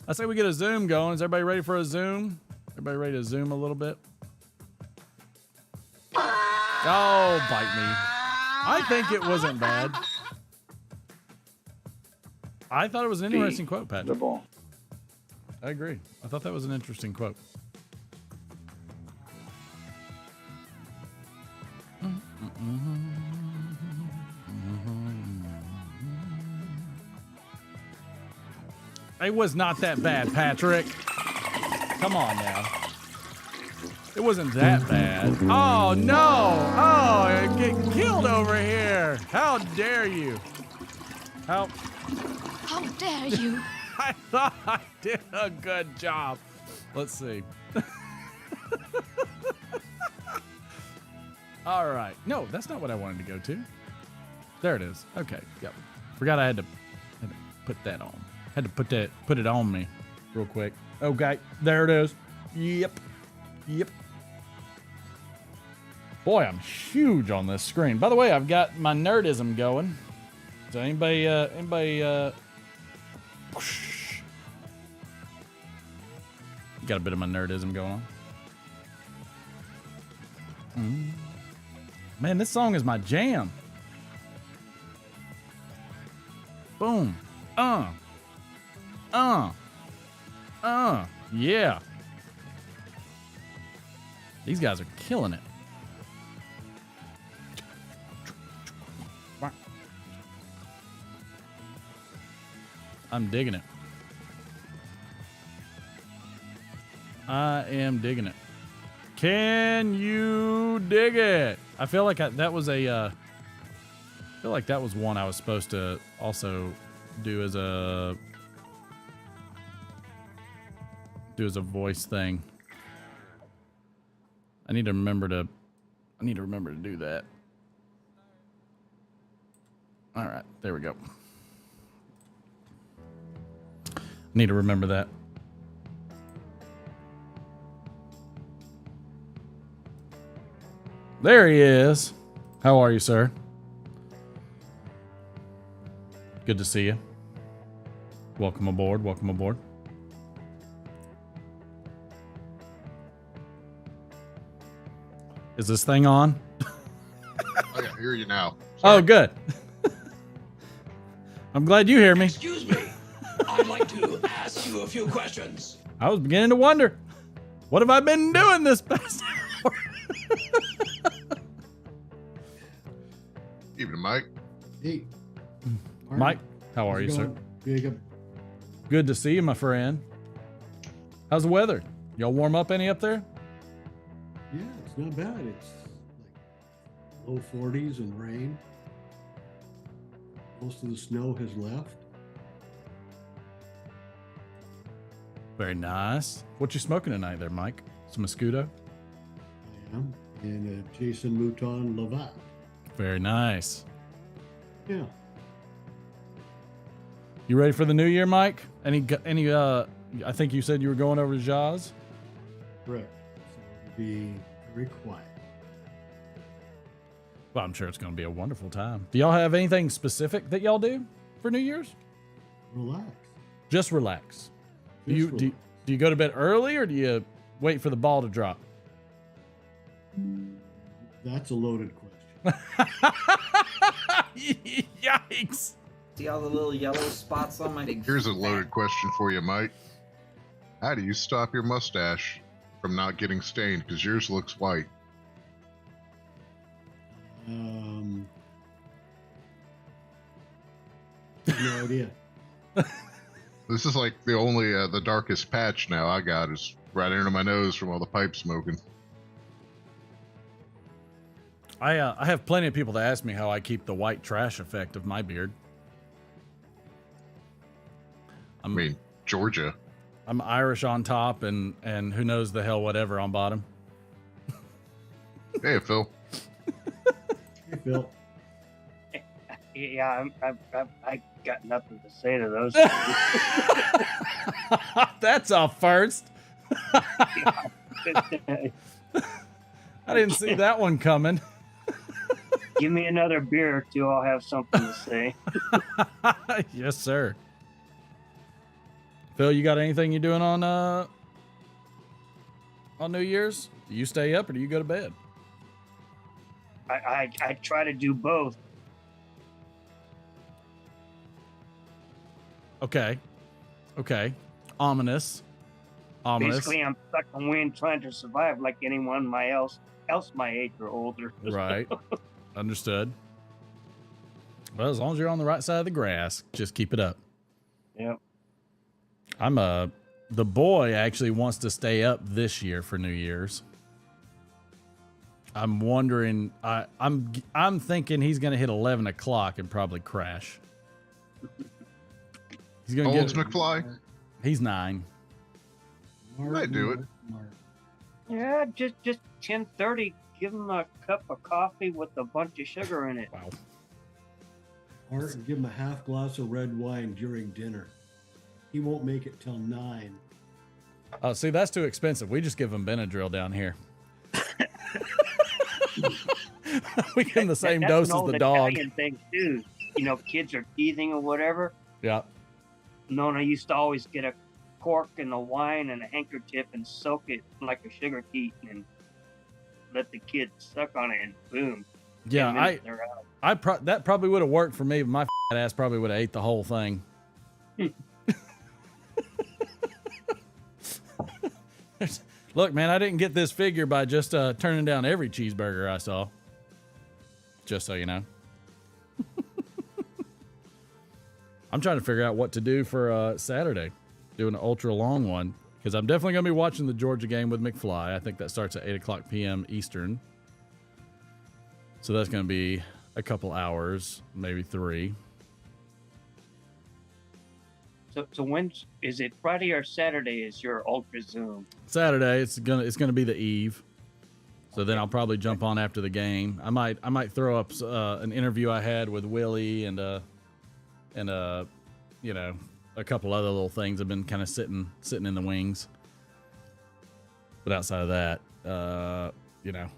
I say we get a Zoom going. Is everybody ready for a Zoom? Everybody ready to Zoom a little bit? Oh, bite me. I think it wasn't bad. I thought it was an interesting quote, Patrick. The ball. I agree. I thought that was an interesting quote. It was not that bad, Patrick. Come on now. It wasn't that bad. Oh, no. Oh, get killed over here. How dare you? How dare you? I thought I did a good job. Let's see. All right. No, that's not what I wanted to go to. There it is. Okay. Yep. Forgot I had to put that on. Had to put it on me real quick. Okay. There it is. Yep. Yep. Boy, I'm huge on this screen. By the way, I've got my nerdism going. So anybody got a bit of my nerdism going on. Man, this song is my jam. Boom. Yeah. These guys are killing it. I'm digging it. I am digging it. Can you dig it? I feel like that was one I was supposed to also do as a voice thing. I need to remember to do that. All right, there we go. Need to remember that. There he is. How are you, sir? Good to see you. Welcome aboard. Welcome aboard. Is this thing on? I can hear you now. Sorry. Oh, good. I'm glad you hear me. Excuse me. I'd like to ask you a few questions. I was beginning to wonder, what have I been doing this past hour? Evening, Mike. Hey. Mike, how are you, sir? Good. Good to see you, my friend. How's the weather? Y'all warm up any up there? Yeah, it's not bad. It's like low 40s and rain. Most of the snow has left. Very nice. What you smoking tonight there, Mike? Some Mosquito? I am. And a Jason Mouton Lavat. Very nice. Yeah. You ready for the new year, Mike? Any I think you said you were going over to Jaws? Correct. So it'll be very quiet. Well, I'm sure it's going to be a wonderful time. Do y'all have anything specific that y'all do for New Year's? Relax. Just relax. Do you go to bed early or do you wait for the ball to drop? That's a loaded question. Yikes. See all the little yellow spots on my big... Here's a loaded question for you, Mike. How do you stop your mustache from not getting stained? Because yours looks white. No idea. This is like the darkest patch now I got is right under my nose from all the pipe smoking. I have plenty of people that ask me how I keep the white trash effect of my beard. I mean, Georgia. I'm Irish on top and who knows the hell whatever on bottom. Hey, Phil. Hey, Phil. Yeah, I got nothing to say to those. That's a first. I didn't see that one coming. Give me another beer or two, I'll have something to say. Yes, sir. Phil, you got anything you doing on New Year's? Do you stay up or do you go to bed? I try to do both. Okay. Ominous. Basically, I'm stuck in wind trying to survive like anyone else my age or older. Right. Understood. Well, as long as you're on the right side of the grass, just keep it up. Yep. The boy actually wants to stay up this year for New Year's. I'm wondering. I'm thinking he's going to hit 11 o'clock and probably crash. He's going to Old's McFly. He's 9. Might do it. Yeah, just 10:30. Give him a cup of coffee with a bunch of sugar in it. Wow. Or give him a half glass of red wine during dinner. He won't make it till 9. Oh, see, that's too expensive. We just give him Benadryl down here. We give him the same dose as the dog. Italian thing too. You know, kids are teething or whatever. Yeah. Nona used to always get a cork and a wine and a handkerchief and soak it like a sugar keaton and let the kids suck on it and boom. Yeah, that probably would have worked for me, but my ass probably would have ate the whole thing. Look, man, I didn't get this figure by just turning down every cheeseburger I saw. Just so you know. I'm trying to figure out what to do for Saturday. Doing an ultra long one. Because I'm definitely going to be watching the Georgia game with McFly. I think that starts at 8 o'clock p.m. Eastern. So that's going to be a couple hours, maybe 3. So when is it? Friday or Saturday is your Ultra Zoom? Saturday. It's gonna be the eve. So then I'll probably jump on after the game. I might throw up an interview I had with Willie and you know, a couple other little things have been kind of sitting in the wings. But outside of that, you know,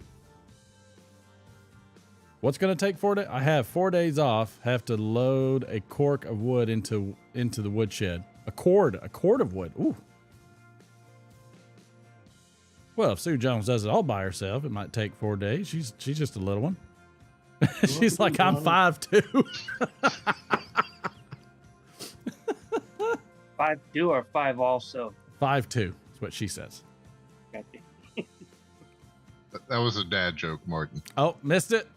what's going to take 4 days? I have 4 days off. Have to load a cork of wood into the woodshed. A cord of wood. Ooh. Well, if Sue Jones does it all by herself, it might take 4 days. She's just a little one. She's like, I'm 5'2". 5'2" or 5 also? 5'2" is what she says. That was a dad joke, Martin. Oh, missed it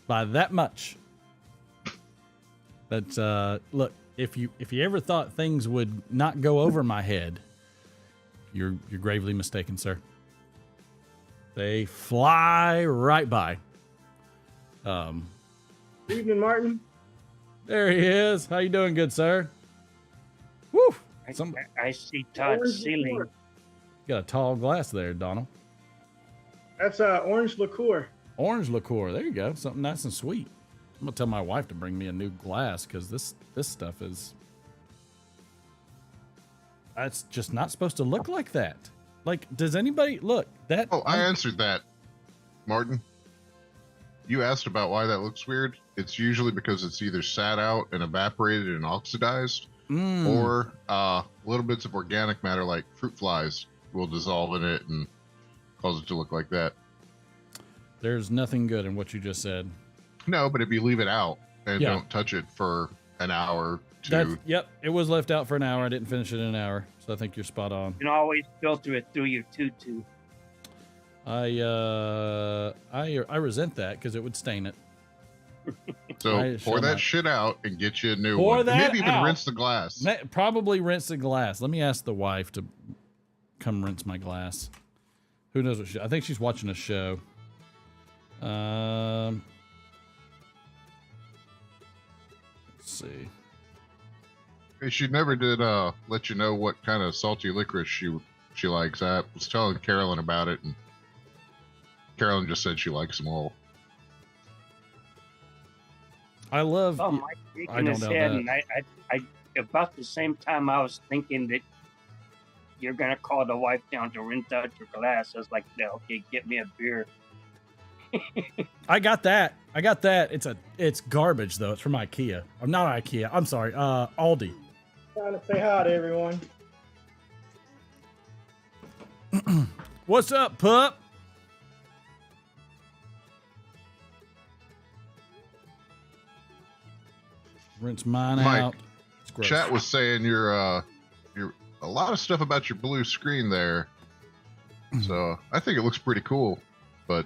by that much. But look, if you ever thought things would not go over my head, you're gravely mistaken, sir. They fly right by. Good evening, Martin. There he is. How you doing, good sir? Woo! I see Todd's ceiling. You got a tall glass there, Donald. That's orange liqueur. Orange liqueur. There you go. Something nice and sweet. I'm gonna tell my wife to bring me a new glass because this stuff is. It's just not supposed to look like that. Like, does anybody look that? Oh, I answered that, Martin. You asked about why that looks weird. It's usually because it's either sat out and evaporated and oxidized, or little bits of organic matter like fruit flies will dissolve in it and cause it to look like that. There's nothing good in what you just said. No, but if you leave it out and don't touch it for an hour, yep, it was left out for an hour. I didn't finish it in an hour, so I think you're spot on. You can always filter it through your tutu. I resent that because it would stain it. So pour that shit out and get you a new one. Maybe even rinse the glass. Probably rinse the glass. Let me ask the wife to come rinse my glass. Who knows what I think she's watching a show. Let's see. She never did let you know what kind of salty licorice she likes. I was telling Carolyn about it, and Carolyn just said she likes them all. I love. Oh, Mike shaking his head, and I about the same time I was thinking that you're gonna call the wife down to rinse out your glass. I was like, yeah, okay, get me a beer. I got that. It's garbage though. It's from IKEA. I'm not IKEA. I'm sorry. Aldi. Trying to say hi to everyone. What's up, pup? Rinse mine Mike, out. Chat was saying you're a lot of stuff about your blue screen there. So I think it looks pretty cool, but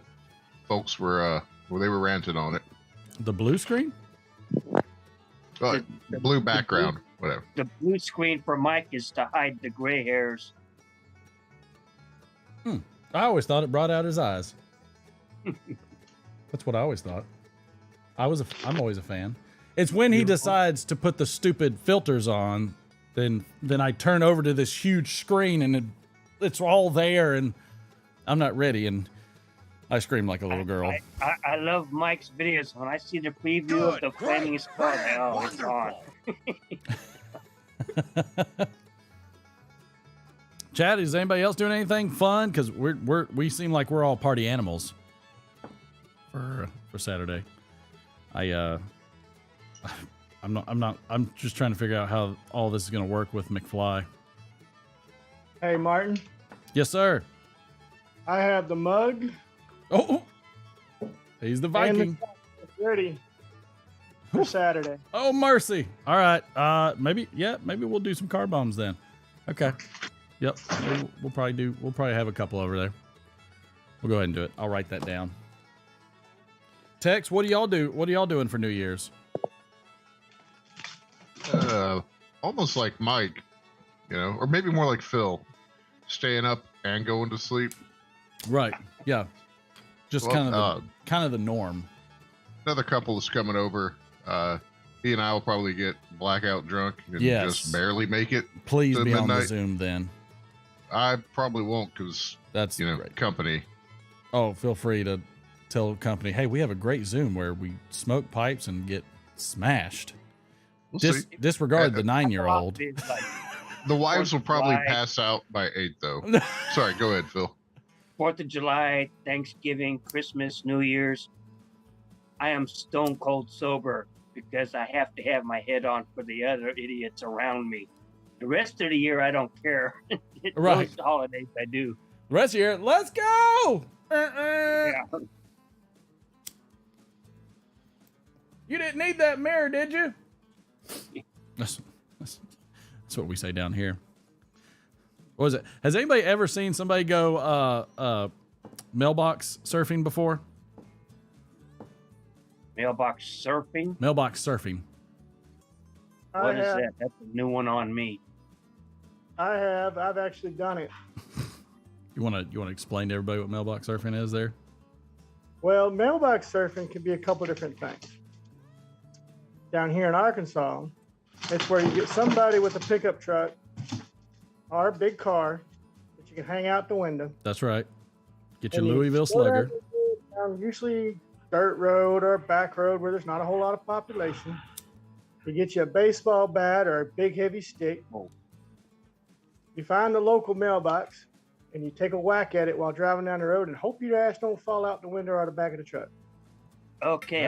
folks were they were ranting on it. The blue screen? Blue background. Whatever. The blue screen for Mike is to hide the gray hairs. I always thought it brought out his eyes. That's what I always thought. I'm always a fan. It's when he decides to put the stupid filters on, then I turn over to this huge screen and it's all there and I'm not ready and I scream like a little girl. I love Mike's videos. When I see the preview of the flaming skull, it's on. Chad, is anybody else doing anything fun? Because we seem like we're all party animals for Saturday. I'm just trying to figure out how all this is going to work with McFly. Hey, Martin. Yes, sir. I have the mug. Oh, he's the Viking. Ready for Saturday. Oh, mercy. All right. Maybe we'll do some car bombs then. Okay. Yep. We'll probably have a couple over there. We'll go ahead and do it. I'll write that down. Tex, what do y'all do? What are y'all doing for New Year's? Almost like Mike, or maybe more like Phil, staying up and going to sleep. Right. Yeah. Just kind of the norm. Another couple is coming over. He and I will probably get blackout drunk and just barely make it. Please be midnight. on the Zoom then. I probably won't because that's great. Company. Oh, feel free to tell company, hey, we have a great Zoom where we smoke pipes and get smashed. Disregard the 9-year-old. The wives will probably pass out by 8, though. Sorry, go ahead, Phil. 4th of July, Thanksgiving, Christmas, New Year's. I am stone cold sober because I have to have my head on for the other idiots around me. The rest of the year, I don't care. Right. Those holidays, I do. The rest of the year, let's go! Yeah. You didn't need that mirror, did you? That's what we say down here. What was it? Has anybody ever seen somebody go mailbox surfing before? Mailbox surfing? Mailbox surfing. What is that? That's a new one on me. I have. I've actually done it. You want to explain to everybody what mailbox surfing is there? Well, mailbox surfing can be a couple different things. Down here in Arkansas, it's where you get somebody with a pickup truck or a big car that you can hang out the window. That's right. Get your Louisville Slugger. Usually dirt road or a back road where there's not a whole lot of population. You get you a baseball bat or a big heavy stick. You find the local mailbox and you take a whack at it while driving down the road and hope your ass don't fall out the window or the back of the truck. Okay,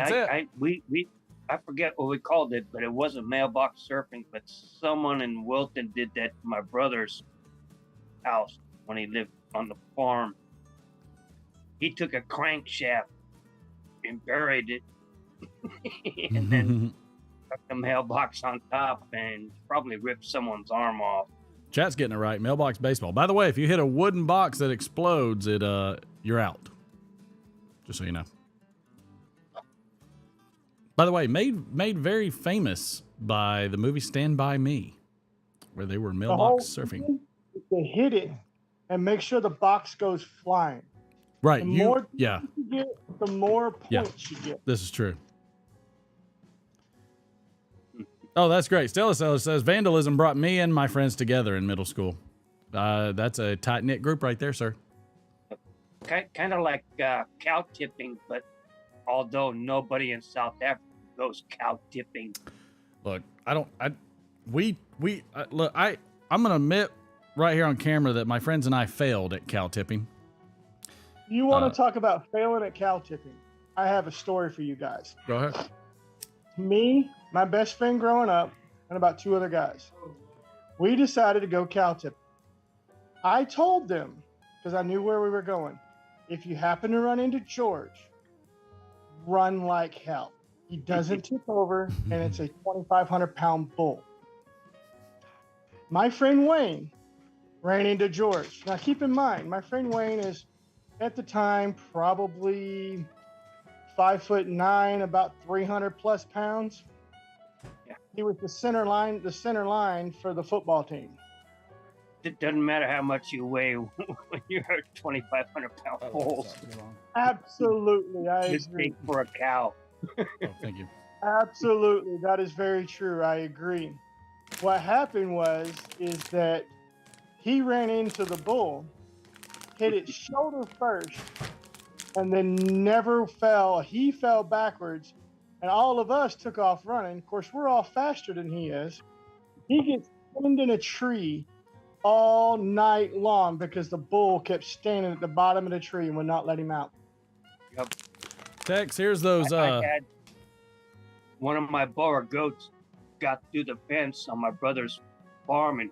I forget what we called it, but it wasn't mailbox surfing, but someone in Wilton did that to my brother's house when he lived on the farm. He took a crankshaft and buried it and then stuck the mailbox on top and probably ripped someone's arm off. Chat's getting it right. Mailbox baseball. By the way, if you hit a wooden box that explodes, you're out. Just so you know. By the way, made very famous by the movie Stand By Me, where they were mailbox surfing. They hit it and make sure the box goes flying. Right. The more you get, the more points you get. This is true. Oh, that's great. Stella says, vandalism brought me and my friends together in middle school. That's a tight-knit group right there, sir. Kind of like cow tipping, but although nobody in South Africa goes cow tipping. Look, I'm going to admit right here on camera that my friends and I failed at cow tipping. You want to talk about failing at cow tipping? I have a story for you guys. Go ahead. Me, my best friend growing up, and about 2 other guys. We decided to go cow tipping. I told them, because I knew where we were going, if you happen to run into George, run like hell. He doesn't tip over, and it's a 2,500-pound bull. My friend Wayne ran into George. Now, keep in mind, my friend Wayne is, at the time, probably 5'9", about 300+ pounds. He was the center line for the football team. It doesn't matter how much you weigh when you're a 2,500-pound bull. Absolutely, I Just agree. big for a cow. Oh, thank you. Absolutely, that is very true. I agree. What happened is that he ran into the bull, hit its shoulder first, and then never fell. He fell backwards, and all of us took off running. Of course, we're all faster than he is. He gets pinned in a tree all night long because the bull kept standing at the bottom of the tree and would not let him out. Yep. Tex, here's those. I had one of my Boer goats got through the fence on my brother's farm and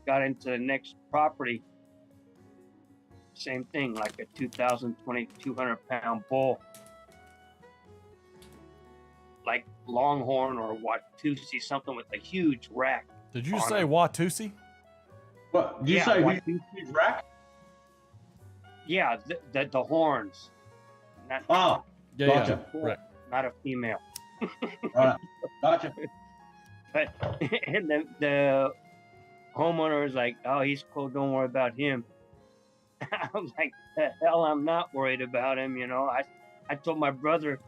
got into the next property. Same thing, like a 2,200-pound bull. Like Longhorn or Watusi, something with a huge rack. Did you say Watusi? What? Did you say huge rack? Yeah, the horns. Not, yeah, gotcha. Yeah. Not a female. Right. Gotcha. But and the homeowner is like, "Oh, he's cool. Don't worry about him." I was like, "The hell, I'm not worried about him." You know, I told my brother.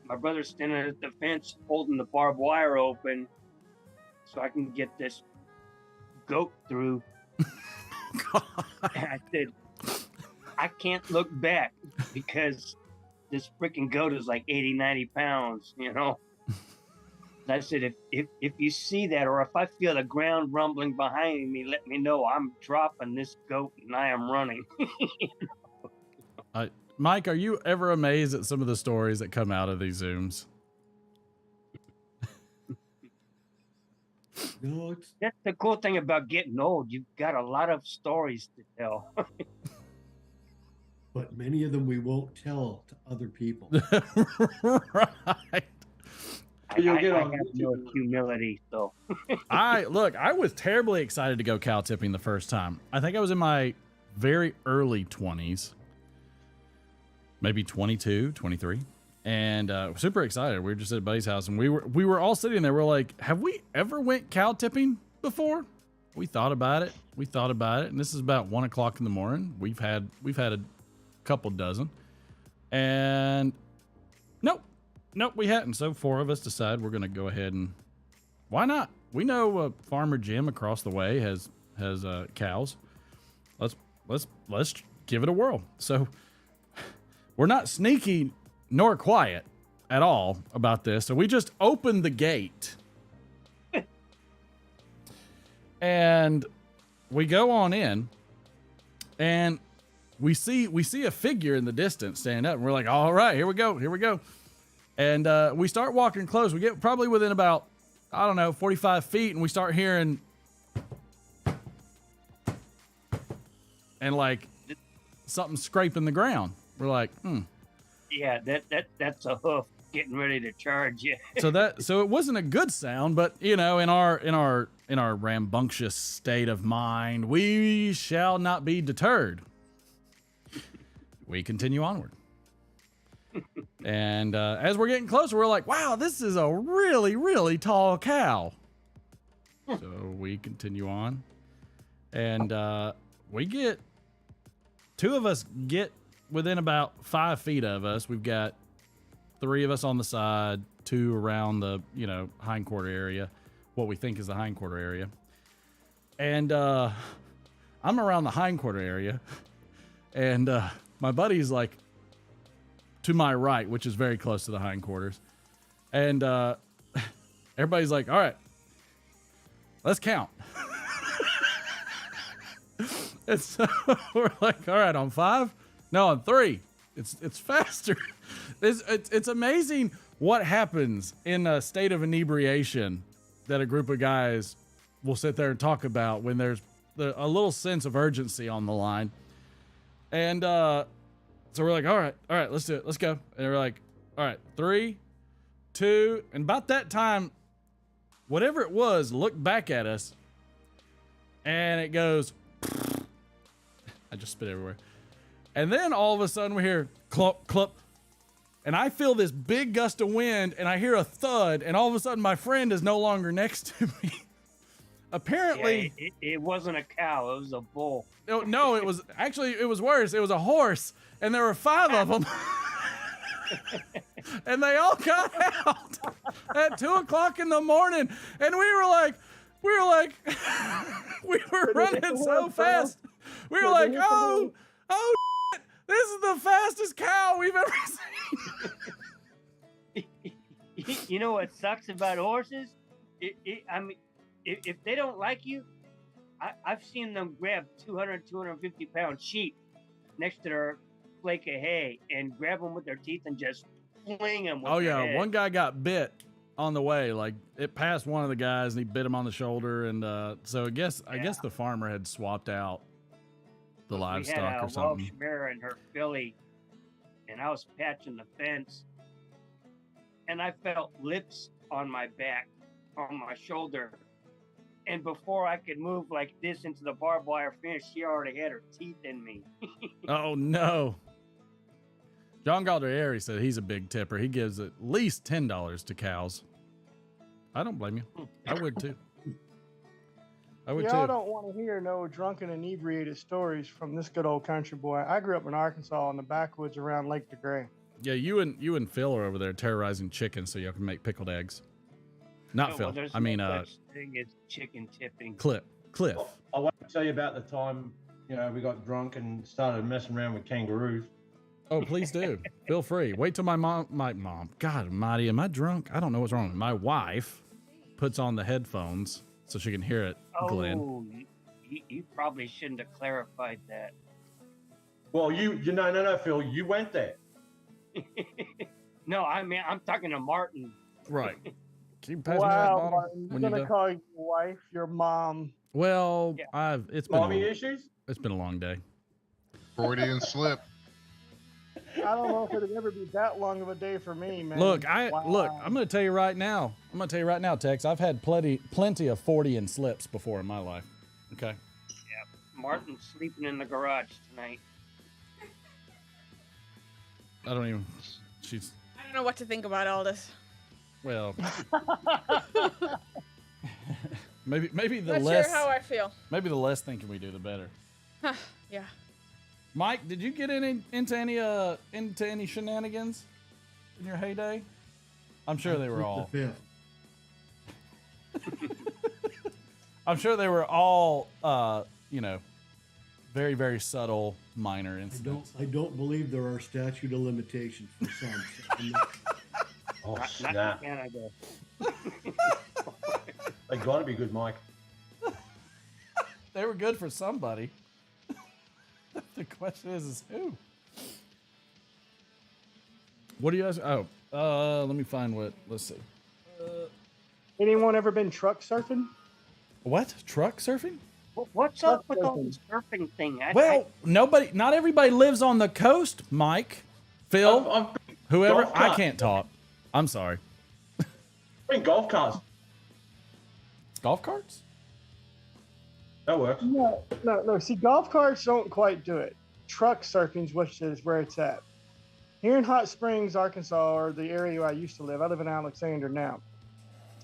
My brother's standing at the fence holding the barbed wire open, so I can get this goat through. And I said, I can't look back because this freaking goat is like 80, 90 pounds, you know? And I said, if you see that, or if I feel the ground rumbling behind me, let me know. I'm dropping this goat and I am running. Mike, are you ever amazed at some of the stories that come out of these Zooms? No, that's the cool thing about getting old. You've got a lot of stories to tell. But many of them we won't tell to other people. Right. I have no humility, so. I was terribly excited to go cow tipping the first time. I think I was in my very early 20s. Maybe 22, 23. And super excited. We were just at a buddy's house and we were all sitting there. We're like, have we ever went cow tipping before? We thought about it. And this is about 1 o'clock in the morning. We've had a couple dozen. And nope, we hadn't. So 4 of us decide we're going to go ahead and why not? We know Farmer Jim across the way has cows. Let's give it a whirl. So we're not sneaky nor quiet at all about this. So we just opened the gate and we go on in and we see a figure in the distance stand up and we're like, all right, here we go. And we start walking close. We get probably within about, 45 feet and we start hearing and like something scraping the ground. We're like, Yeah, that's a hoof getting ready to charge you. So it wasn't a good sound, but in our rambunctious state of mind, we shall not be deterred. We continue onward. And as we're getting closer, we're like, wow, this is a really, really tall cow. So we continue on. And two of us get within about 5 feet of us. We've got 3 of us on the side, 2 around the, hindquarter area, what we think is the hindquarter area. And I'm around the hindquarter area. And my buddy's like to my right, which is very close to the hindquarters. And everybody's like, all right, let's count. And so we're like, all right, on 5? No, on 3. It's faster. It's amazing what happens in a state of inebriation that a group of guys will sit there and talk about when there's a little sense of urgency on the line. And so we're like, all right, let's do it. Let's go. And we're like, all right, 3, 2, and about that time, whatever it was, looked back at us, and it goes. I just spit everywhere. And then all of a sudden we hear clop, clop, and I feel this big gust of wind, and I hear a thud, and all of a sudden my friend is no longer next to me. Apparently, it wasn't a cow; it was a bull. No, it was worse. It was a horse, and there were 5 of them, and they all got out at 2:00 in the morning, and we were like, we were running so fast. We were like, oh, shit, this is the fastest cow we've ever seen. You know what sucks about horses? I mean, if they don't like you, I've seen them grab 250 pound sheep next to their flake of hay and grab them with their teeth and just fling them. With their head. One guy got bit on the way. Like it passed one of the guys and he bit him on the shoulder. And so I guess the farmer had swapped out the livestock we had or something. Welsh mare and her filly, and I was patching the fence, and I felt lips on my back, on my shoulder. And before I could move like this into the barbed wire fence, she already had her teeth in me. Oh, no. John Galdieri said he's a big tipper. He gives at least $10 to cows. I don't blame you. I would too. Y'all don't want to hear no drunken, inebriated stories from this good old country boy. I grew up in Arkansas in the backwoods around Lake DeGray. Yeah, you and Phil are over there terrorizing chickens so y'all can make pickled eggs. Not Phil. Well, I mean, such thing as chicken tipping. Cliff. I want to tell you about the time, we got drunk and started messing around with kangaroos. Oh, please do. Feel free. Wait till my mom, God almighty, am I drunk? I don't know what's wrong. My wife puts on the headphones so she can hear it, Glenn. Oh, you probably shouldn't have clarified that. Well, no, Phil, you went there. No, I mean, I'm talking to Martin. Right. Can you pass me that bottle? Martin, I'm going to call your wife your mom. Well, yeah. It's been mommy issues? It's been a long day. Freudian slip. I don't know if it'd ever be that long of a day for me, man. Look, I'm going to tell you right now. Tex, I've had plenty of 40 and slips before in my life. Okay. Yeah. Martin's sleeping in the garage tonight. I don't know what to think about all this. Well, maybe the Not less. sure how I feel. Maybe the less thinking we do, the better. Yeah. Mike, did you get into any shenanigans in your heyday? I'm sure they were all. I'm sure they were all, very, very subtle, minor incidents. I don't believe there are statute of limitations for some. Oh, not snap. Canada. They gotta be good, Mike. They were good for somebody. The question is who? What do you guys? Let me find what. Let's see. Anyone ever been truck surfing? What? Truck surfing? What's up with all this surfing thing? Not everybody lives on the coast, Mike. Phil, whoever. I can't talk. I'm sorry. Bring golf carts. Golf carts? That works. No. See, golf carts don't quite do it. Truck surfing's which is where it's at. Here in Hot Springs, Arkansas, or the area I used to live. I live in Alexander now.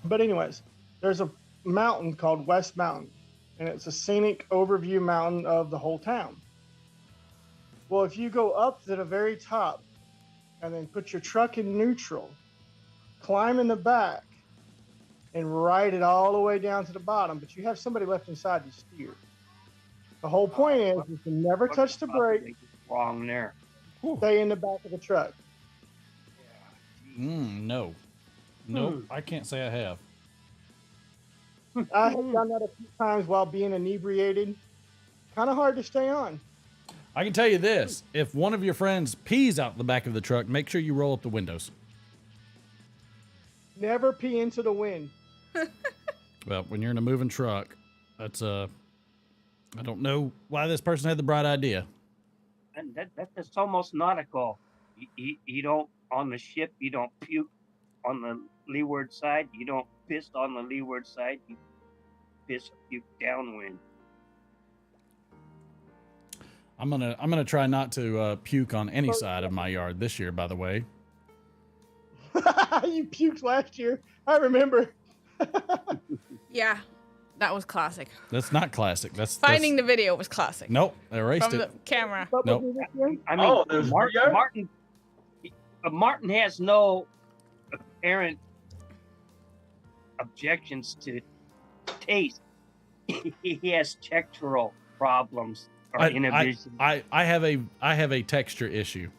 But anyways, there's a mountain called West Mountain, and it's a scenic overview mountain of the whole town. Well, if you go up to the very top and then put your truck in neutral, climb in the back, and ride it all the way down to the bottom, but you have somebody left inside to steer. The whole point is to never touch the brake. Wrong there. Stay in the back of the truck. No. Nope, I can't say I have. I have done that a few times while being inebriated. Kind of hard to stay on. I can tell you this. If one of your friends pees out the back of the truck, make sure you roll up the windows. Never pee into the wind. Well, when you're in a moving truck, that's I don't know why this person had the bright idea. And that's almost nautical. You don't, on the ship, you don't puke on the leeward side. You don't piss on the leeward side. You piss, puke downwind. I'm gonna try not to puke on any side of my yard this year, by the way. You puked last year. I remember. Yeah, that was classic. That's not classic. That's Finding the video was classic. Nope, I erased From it. the camera. Nope. I mean, Martin has no apparent objections to taste. He has textural problems or inhibitions. I have a texture issue.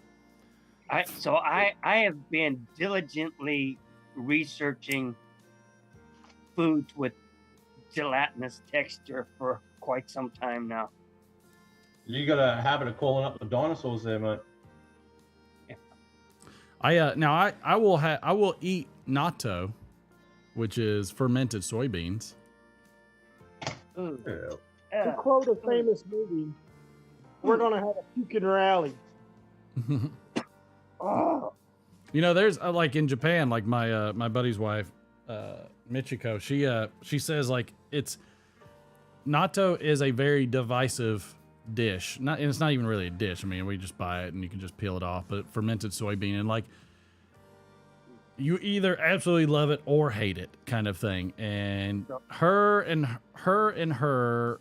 I have been diligently researching foods with gelatinous texture for quite some time now. You got a habit of calling up the dinosaurs there, mate. I will eat natto, which is fermented soybeans. To quote a famous movie, we're gonna have a puking rally. Oh. You know, there's like in Japan, like my buddy's wife, Michiko, she says like natto is a very divisive dish. And it's not even really a dish. I mean, we just buy it and you can just peel it off. But fermented soybean, and like you either absolutely love it or hate it, kind of thing. And her and her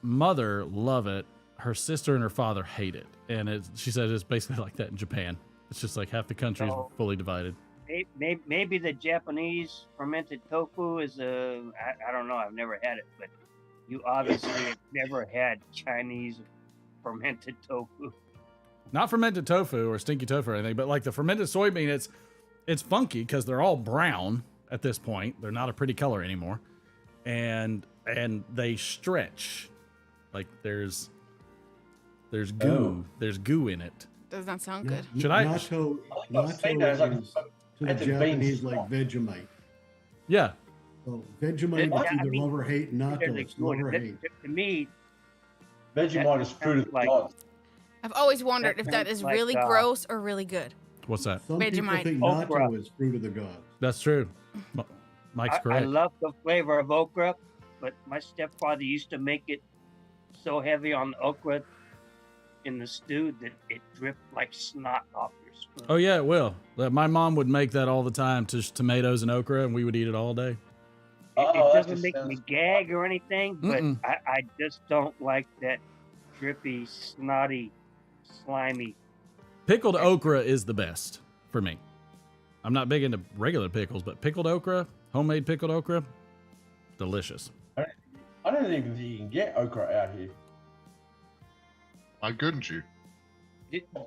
mother love it. Her sister and her father hate it. And she said it's basically like that in Japan. It's just like half the country is fully divided. Maybe the Japanese fermented tofu is I don't know. I've never had it, but you obviously have never had Chinese fermented tofu. Not fermented tofu or stinky tofu or anything, but like the fermented soybean, it's funky because they're all brown at this point. They're not a pretty color anymore, and they stretch. Like there's goo. There's goo in it. Does not sound good. Should I? Natto is to the Japanese like Vegemite. Yeah. So Vegemite is either love or hate. Natto is love or hate. To me, Vegemite is fruit of the gods. I've always wondered if that is really gross or really good. What's that? Some people Vegemite. think natto is fruit of the gods. That's true. Mike's correct. I love the flavor of okra, but my stepfather used to make it so heavy on the okra in the stew that it dripped like snot off your spoon. Oh yeah, it will. My mom would make that all the time, just tomatoes and okra, and we would eat it all day. It doesn't make me gag or anything, but I just don't like that drippy, snotty, slimy. Pickled okra is the best for me. I'm not big into regular pickles, but pickled okra, homemade pickled okra, delicious. I don't even think you can get okra out here. Why couldn't you?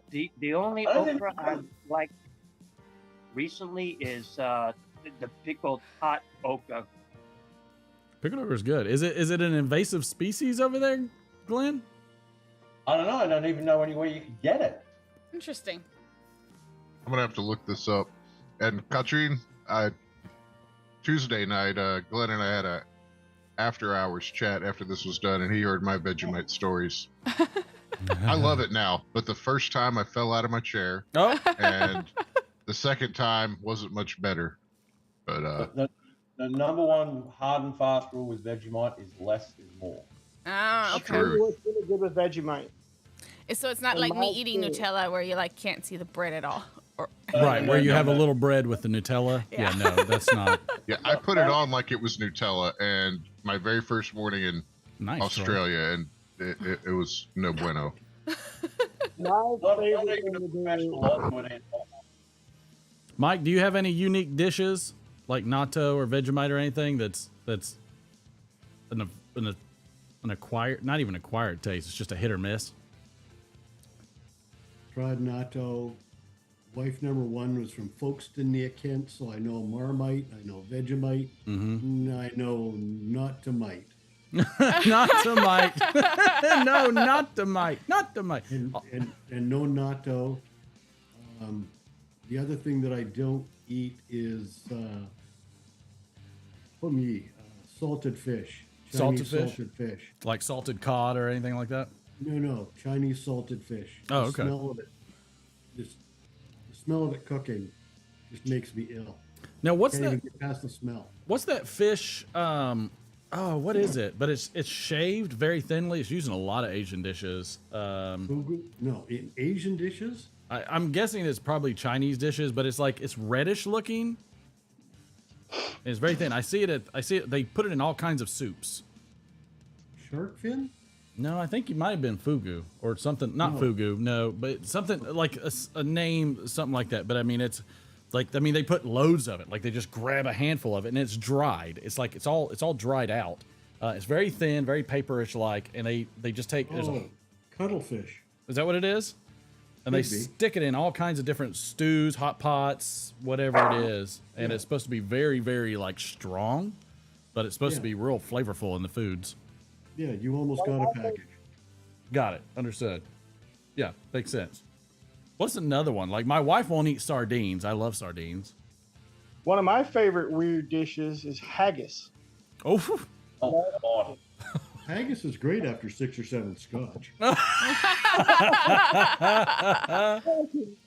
The only okra I've liked recently is the pickled hot okra. Pickled okra is good. Is it an invasive species over there, Glenn? I don't know. I don't even know anywhere you can get it. Interesting. I'm gonna have to look this up. And Katrine, Tuesday night, Glenn and I had a after hours chat after this was done, and he heard my Vegemite stories. I love it now, but the first time I fell out of my chair, and the second time wasn't much better. But the number one hard and fast rule with Vegemite is less is more. Oh, okay. What's really good with Vegemite? So it's not like me eating Nutella where you like can't see the bread at all. Right, where you have a little bread with the Nutella. Yeah, no, that's not. Yeah, I put it on like it was Nutella, and my very first morning in Australia, and it was no bueno. Mike, do you have any unique dishes like natto or Vegemite or anything that's an acquired, not even acquired taste? It's just a hit or miss. Tried natto. Wife number one was from Folkestone near Kent, so I know Marmite, I know Vegemite, I know not to mite. Not to Mike. No, not to Mike. Not to Mike. And no natto. The other thing that I don't eat is salted fish. Salted Chinese fish? salted fish. Like salted cod or anything like that? No. Chinese salted fish. Oh, The okay. smell of it, the smell of it cooking just makes me ill. Now, what's Can't that? even get past the smell. What's that fish? Oh, what is it? But it's shaved very thinly. It's used in a lot of Asian dishes. Fugu? No, in Asian dishes? I'm guessing it's probably Chinese dishes, but it's reddish looking. It's very thin. I see it. They put it in all kinds of soups. Shark fin? No, I think it might have been fugu or something. Not fugu, no, but something like a name, something like that. But I mean, it's like, they put loads of it. Like they just grab a handful of it and it's dried. It's like it's all dried out. It's very thin, very paperish like, and they just take. Cuttlefish. Is that what it is? And they stick it in all kinds of different stews, hot pots, whatever it is. And it's supposed to be very, very like strong, but it's supposed to be real flavorful in the foods. Yeah, you almost got a package. Got it. Understood. Yeah, makes sense. What's another one? Like my wife won't eat sardines. I love sardines. One of my favorite weird dishes is haggis. Oh, God. Haggis is great after 6 or 7 scotch.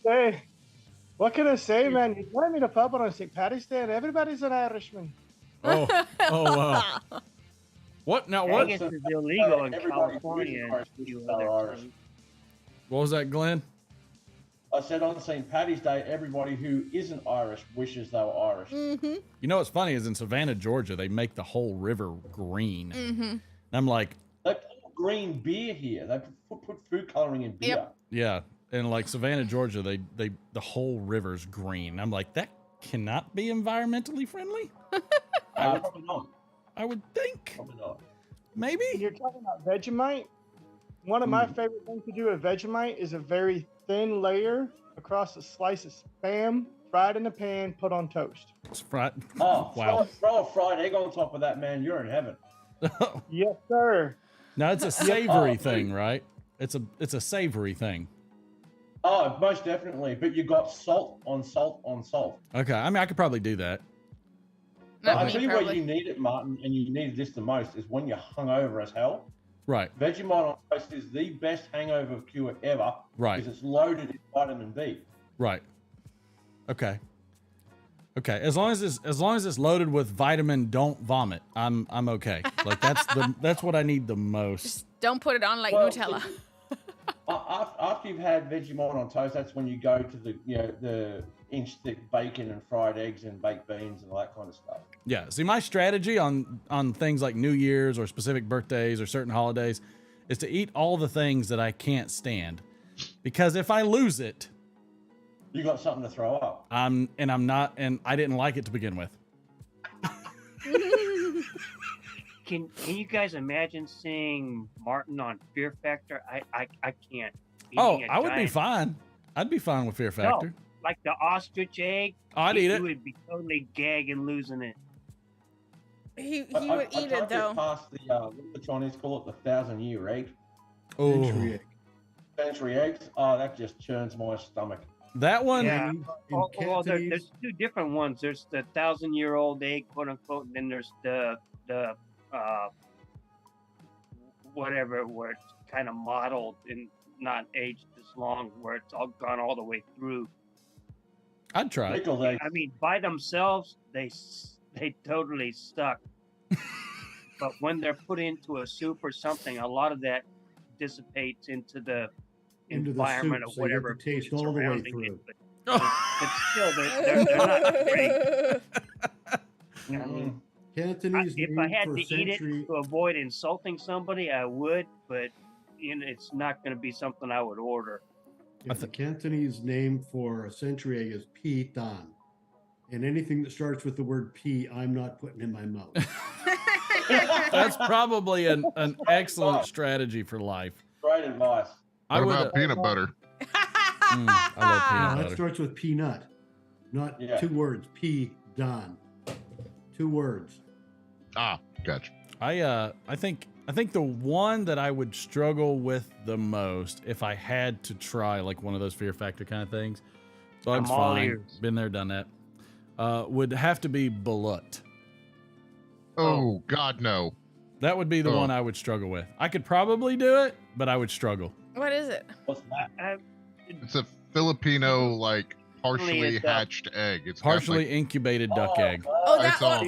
Hey, what can I say, man? You join me in a pub on St. Patty's Day and everybody's an Irishman. Oh, wow. What now? What? Haggis is illegal in California and a few other states. What was that, Glenn? I said on St. Paddy's Day, everybody who isn't Irish wishes they were Irish. Mm-hmm. You know what's funny is in Savannah, Georgia, they make the whole river green. Mm-hmm. And I'm like, they put green beer here. They put food coloring in beer. Yep. yeah, and like Savannah, Georgia, they the whole river's green. I'm like, that cannot be environmentally friendly. Probably not. I would think. Probably not. Maybe. You're talking about Vegemite. One of my favorite things to do with Vegemite is a very thin layer across a slice of Spam, fried in a pan, put on toast. It's fried. Oh, wow. Throw a fried egg on top of that, man. You're in heaven. Yes, sir. Now it's a savory thing, right? It's a savory thing. Oh, most definitely. But you got salt on salt on salt. Okay, I mean, I could probably do that. I'll tell you where you need it, Martin, and you need this the most, is when you're hungover as hell. Right. Vegemite on toast is the best hangover cure ever. Right. Because it's loaded in vitamin B. Right. Okay. Okay. As long as it's loaded with vitamin don't vomit, I'm okay. Like that's what I need the most. Just don't put it on like Nutella. After you've had Vegemite on toast, that's when you go to the inch thick bacon and fried eggs and baked beans and all that kind of stuff. Yeah. See, my strategy on things like New Year's or specific birthdays or certain holidays is to eat all the things that I can't stand, because if I lose it, you got something to throw up. And I didn't like it to begin with. Can you guys imagine seeing Martin on Fear Factor? I can't. Oh, I would be fine. I'd be fine with Fear Factor. No, like the ostrich egg. I'd eat it. He would be totally gagging, losing it. He would eat it though. Past what the Chinese call it, the 1,000-year egg. Oh. Century eggs. Oh, that just churns my stomach. That one. Yeah. Well, there's two different ones. There's the 1,000-year-old egg, quote unquote, and then there's the whatever, where it's kind of modeled and not aged as long, where it's all gone all the way through. I'd try. I mean, by themselves, they totally suck. But when they're put into a soup or something, a lot of that dissipates into the environment soup, of so whatever you have to taste food all the way surrounding through. it. But still, they're not great. I mean, Cantonese if name I had for to eat it century. to avoid insulting somebody, I would, but it's not going to be something I would order. Yeah, the Cantonese name for a century egg is pi tan. And anything that starts with the word P, I'm not putting in my mouth. That's probably an excellent strategy for life. Great advice. What about peanut butter? I love peanut That butter. starts with peanut, not 2 words. P don. 2 words. Ah, gotcha. I think the one that I would struggle with the most if I had to try like one of those Fear Factor kind of things, bug's I'm all fine, ears. been there, done that, would have to be balut. Oh, God, no. That would be the one I would struggle with. I could probably do it, but I would struggle. What is it? What's that? It's a Filipino, like, partially hatched egg. It's got, partially like, incubated duck egg. Oh, that It's all-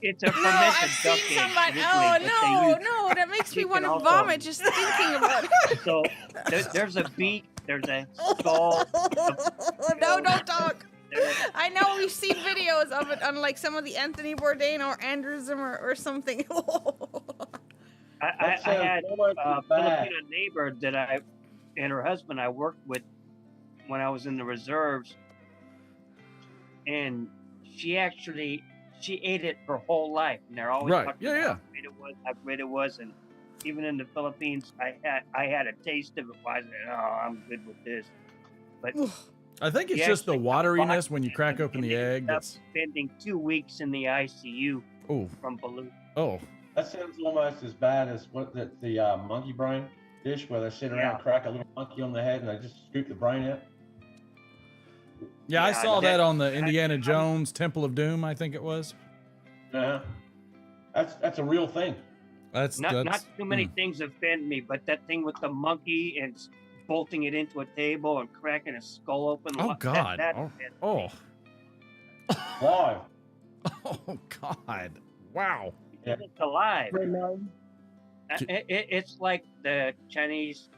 It's a No, fermented I've seen duck egg. somebody. literally, Oh but they no, use no, that makes me chicken want to also. vomit just thinking about it. So there's a beak, there's a skull. No, don't talk. I know we've seen videos of it on like some of the Anthony Bourdain or Andrew Zimmer or something. I had a Filipino neighbor and her husband I worked with when I was in the reserves, and she ate it her whole life, and they're always Right. talking Yeah, about how great it was, and even in the Philippines, I had a taste of it. I said, "Oh, I'm good with this," but I think it's he just the actually got wateriness boxed when you crack open and the ended egg. up That's spending 2 weeks in the ICU from balloon. Oh. That sounds almost as bad as the monkey brain dish where they sit around and crack a little monkey on the head and they just scoop the brain out. Yeah, I saw that on the Indiana Jones Temple of Doom, I think it was. Yeah. That's a real thing. That's Not too many things offend me, but that thing with the monkey and bolting it into a table and cracking his skull open. Oh God. Oh. Live. Oh God. Wow. It's alive. It's like the Chinese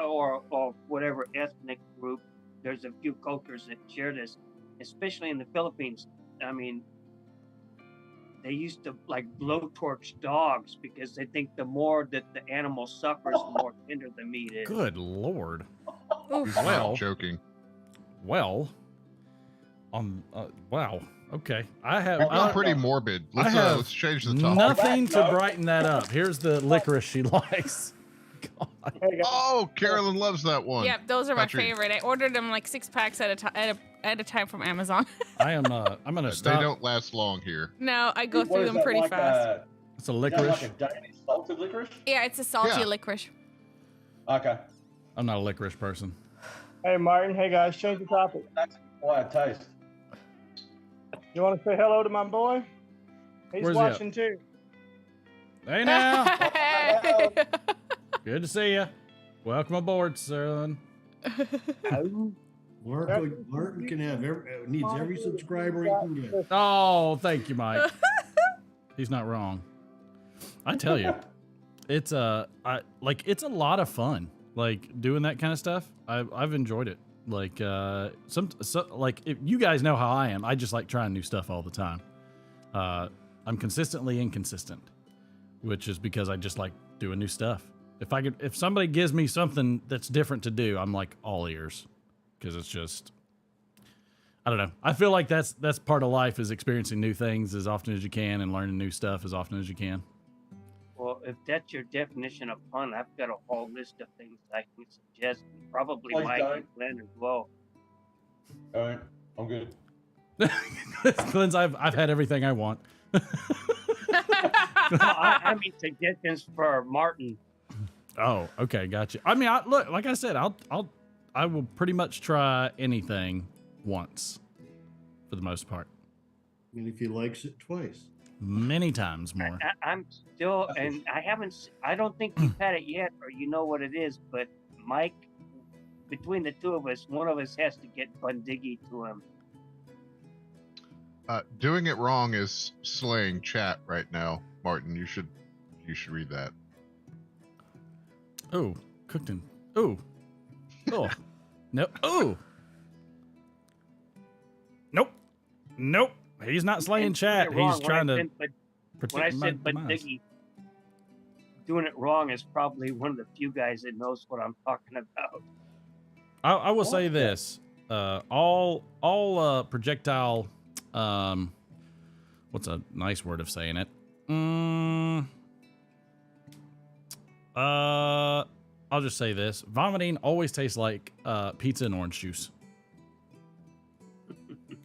or whatever ethnic group. There's a few cultures that share this, especially in the Philippines. I mean, they used to like blowtorch dogs because they think the more that the animal suffers, the more tender the meat is. Good Lord. Well, joking. Well, wow. Okay, You're being pretty morbid. Let's change the topic. Nothing to brighten that up. Here's the licorice she likes. Oh, Carolyn loves that one. Yeah, those are my Patrick. favorite. I ordered them like 6 packs at a time from Amazon. I'm gonna stop. They don't last long here. No, I go through them pretty fast. It's a licorice. Like a Danish salted licorice? Yeah, it's a salty licorice. Okay. I'm not a licorice person. Hey, Martin. Hey, guys. Change the topic. That's why it tastes. You want to say hello to my boy? He's Where's he at? watching too. Hey now. Good to see you. Welcome aboard, son. Martin can have needs every subscriber he can get. Oh, thank you, Mike. He's not wrong. I tell you, it's it's a lot of fun. Like doing that kind of stuff. I've enjoyed it. Like like if you guys know how I am, I just like trying new stuff all the time. I'm consistently inconsistent, which is because I just like doing new stuff. If somebody gives me something that's different to do, I'm like all ears, because it's just, I don't know. I feel like that's part of life, is experiencing new things as often as you can and learning new stuff as often as you can. Well, if that's your definition of fun, I've got a whole list of things I can suggest. Probably Please Mike don't. and Glenn as well. All right, I'm good. Glenn's, I've had everything I want. I mean suggestions for Martin. Oh, okay, gotcha. I mean, look, like I said, I will pretty much try anything once, for the most part. And if he likes it twice. Many times more. I'm still, and I don't think you've had it yet, or you know what it is, but Mike, between the two of us, one of us has to get Bundiggy to him. Doing it wrong is slaying chat right now, Martin. You should read that. Oh, cooked in. Oh. No. Oh. Nope. Nope. He's not slaying chat. He's trying to protect when I my said demise. Bundiggy, doing it wrong is probably one of the few guys that knows what I'm talking about. I will say this: all projectile. What's a nice word of saying it? I'll just say this: vomiting always tastes like pizza and orange juice.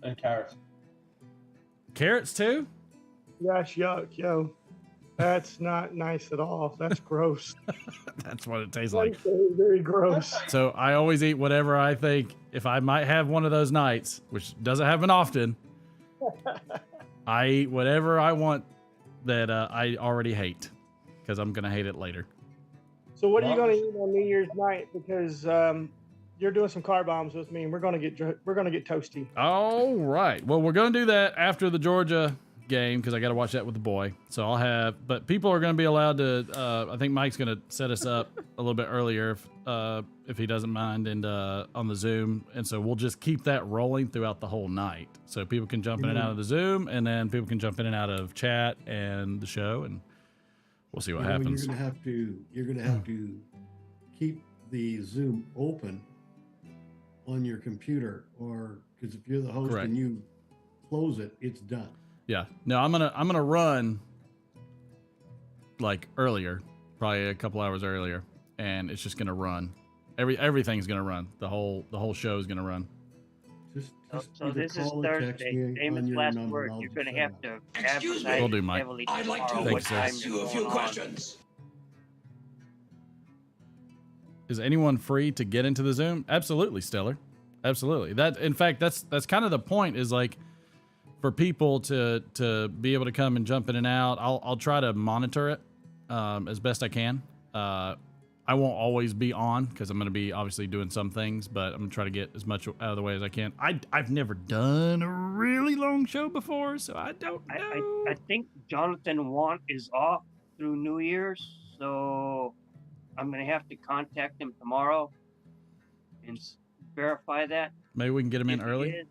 And carrots. Carrots too? Gosh, yuck, yo. That's not nice at all. That's gross. That's what it tastes like. Very, very gross. So I always eat whatever I think, if I might have one of those nights, which doesn't happen often, I eat whatever I want that I already hate, because I'm going to hate it later. So what are you going to eat on New Year's night? Because you're doing some car bombs with me, and we're gonna get toasty. All right. Well, we're gonna do that after the Georgia game because I got to watch that with the boy. So I'll have, but people are gonna be allowed to. I think Mike's gonna set us up a little bit earlier if he doesn't mind, and on the Zoom, and so we'll just keep that rolling throughout the whole night, so people can jump in and out of the Zoom, and then people can jump in and out of chat and the show, and we'll see what happens. You're gonna have to keep the Zoom open on your computer, or because if you're the host Correct. and you close it, it's done. Yeah. No, I'm gonna run like earlier, probably a couple hours earlier, and it's just gonna run. Everything's gonna run. The whole show is gonna run. So this is Thursday. Famous last word. You're going to have to advertise Will do, Mike. heavily I'd like to tomorrow what time ask you you're a few going on. questions. Is anyone free to get into the Zoom? Absolutely, Stellar. Absolutely. That, in fact, that's kind of the point, is like for people to be able to come and jump in and out. I'll try to monitor it as best I can. I won't always be on because I'm going to be obviously doing some things, but I'm going to try to get as much out of the way as I can. I've never done a really long show before, so I don't know. I think Jonathan Want is off through New Year's, so I'm going to have to contact him tomorrow and verify that. Maybe we can get him in If he early. is,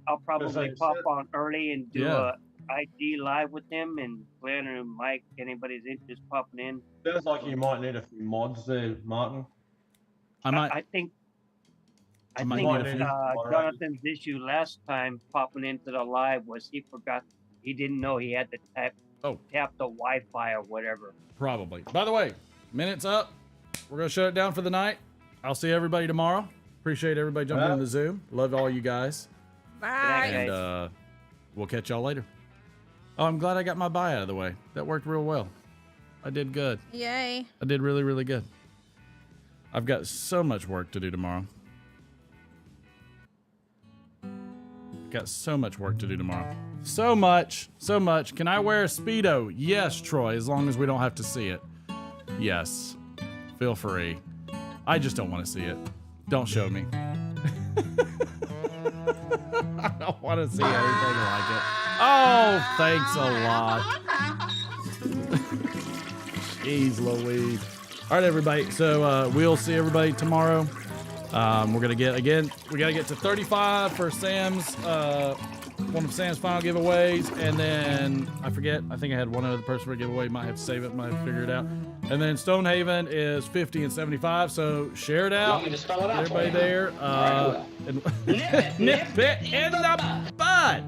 I'll probably pop on early and do a ID live with him, and Glenn or Mike, anybody's interest popping in. Sounds like you might need a few mods there, Martin. I think Jonathan's issue last time popping into the live was he didn't know he had to tap the Wi-Fi or whatever. Probably. By the way, minute's up. We're going to shut it down for the night. I'll see everybody tomorrow. Appreciate everybody jumping in the Zoom. Love all you guys. Bye. And we'll catch y'all later. Oh, I'm glad I got my bye out of the way. That worked real well. I did good. Yay. I did really, really good. I've got so much work to do tomorrow. Got so much work to do tomorrow. So much. Can I wear a Speedo? Yes, Troy, as long as we don't have to see it. Yes. Feel free. I just don't want to see it. Don't show me. I don't want to see anything like it. Oh, thanks a lot. Jeez Louise. All right, everybody. So we'll see everybody tomorrow. We're going to get, again, we got to get to 35 for Sam's, one of Sam's final giveaways. And then, I forget, I think I had one other person for a giveaway. Might have to save it, might have to figure it out. And then Stonehaven is 50 and 75. So share it out. Want me to spell it out Everybody for you? there. Nip it in the bud.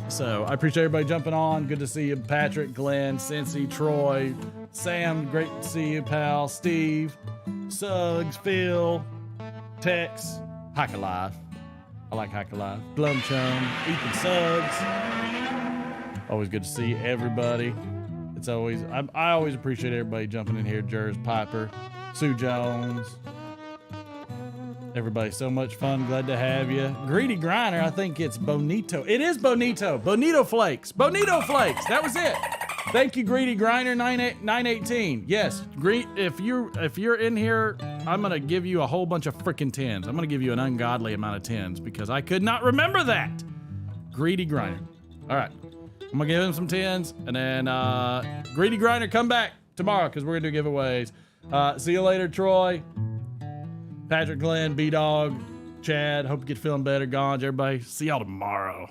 So I appreciate everybody jumping on. Good to see you, Patrick, Glenn, Cincy, Troy, Sam. Great to see you, pal. Steve, Suggs, Phil, Tex, Hike Alive. I like Hike Alive. Blumchum, Ethan Suggs. Always good to see everybody. It's always, I always appreciate everybody jumping in here. Jers, Piper, Sue Jones. Everybody, so much fun. Glad to have you. Greedy Griner, I think it's Bonito. It is Bonito. Bonito Flakes. Bonito Flakes. That was it. Thank you, Greedy Griner 918. Yes, if you're in here, I'm gonna give you a whole bunch of freaking 10s. I'm gonna give you an ungodly amount of 10s because I could not remember that. Greedy Griner. All right, I'm gonna give him some 10s, and then Greedy Griner, come back tomorrow because we're gonna do giveaways. See you later, Troy, Patrick, Glenn, B-Dog, Chad. Hope you get feeling better. Gonj, everybody. See y'all tomorrow.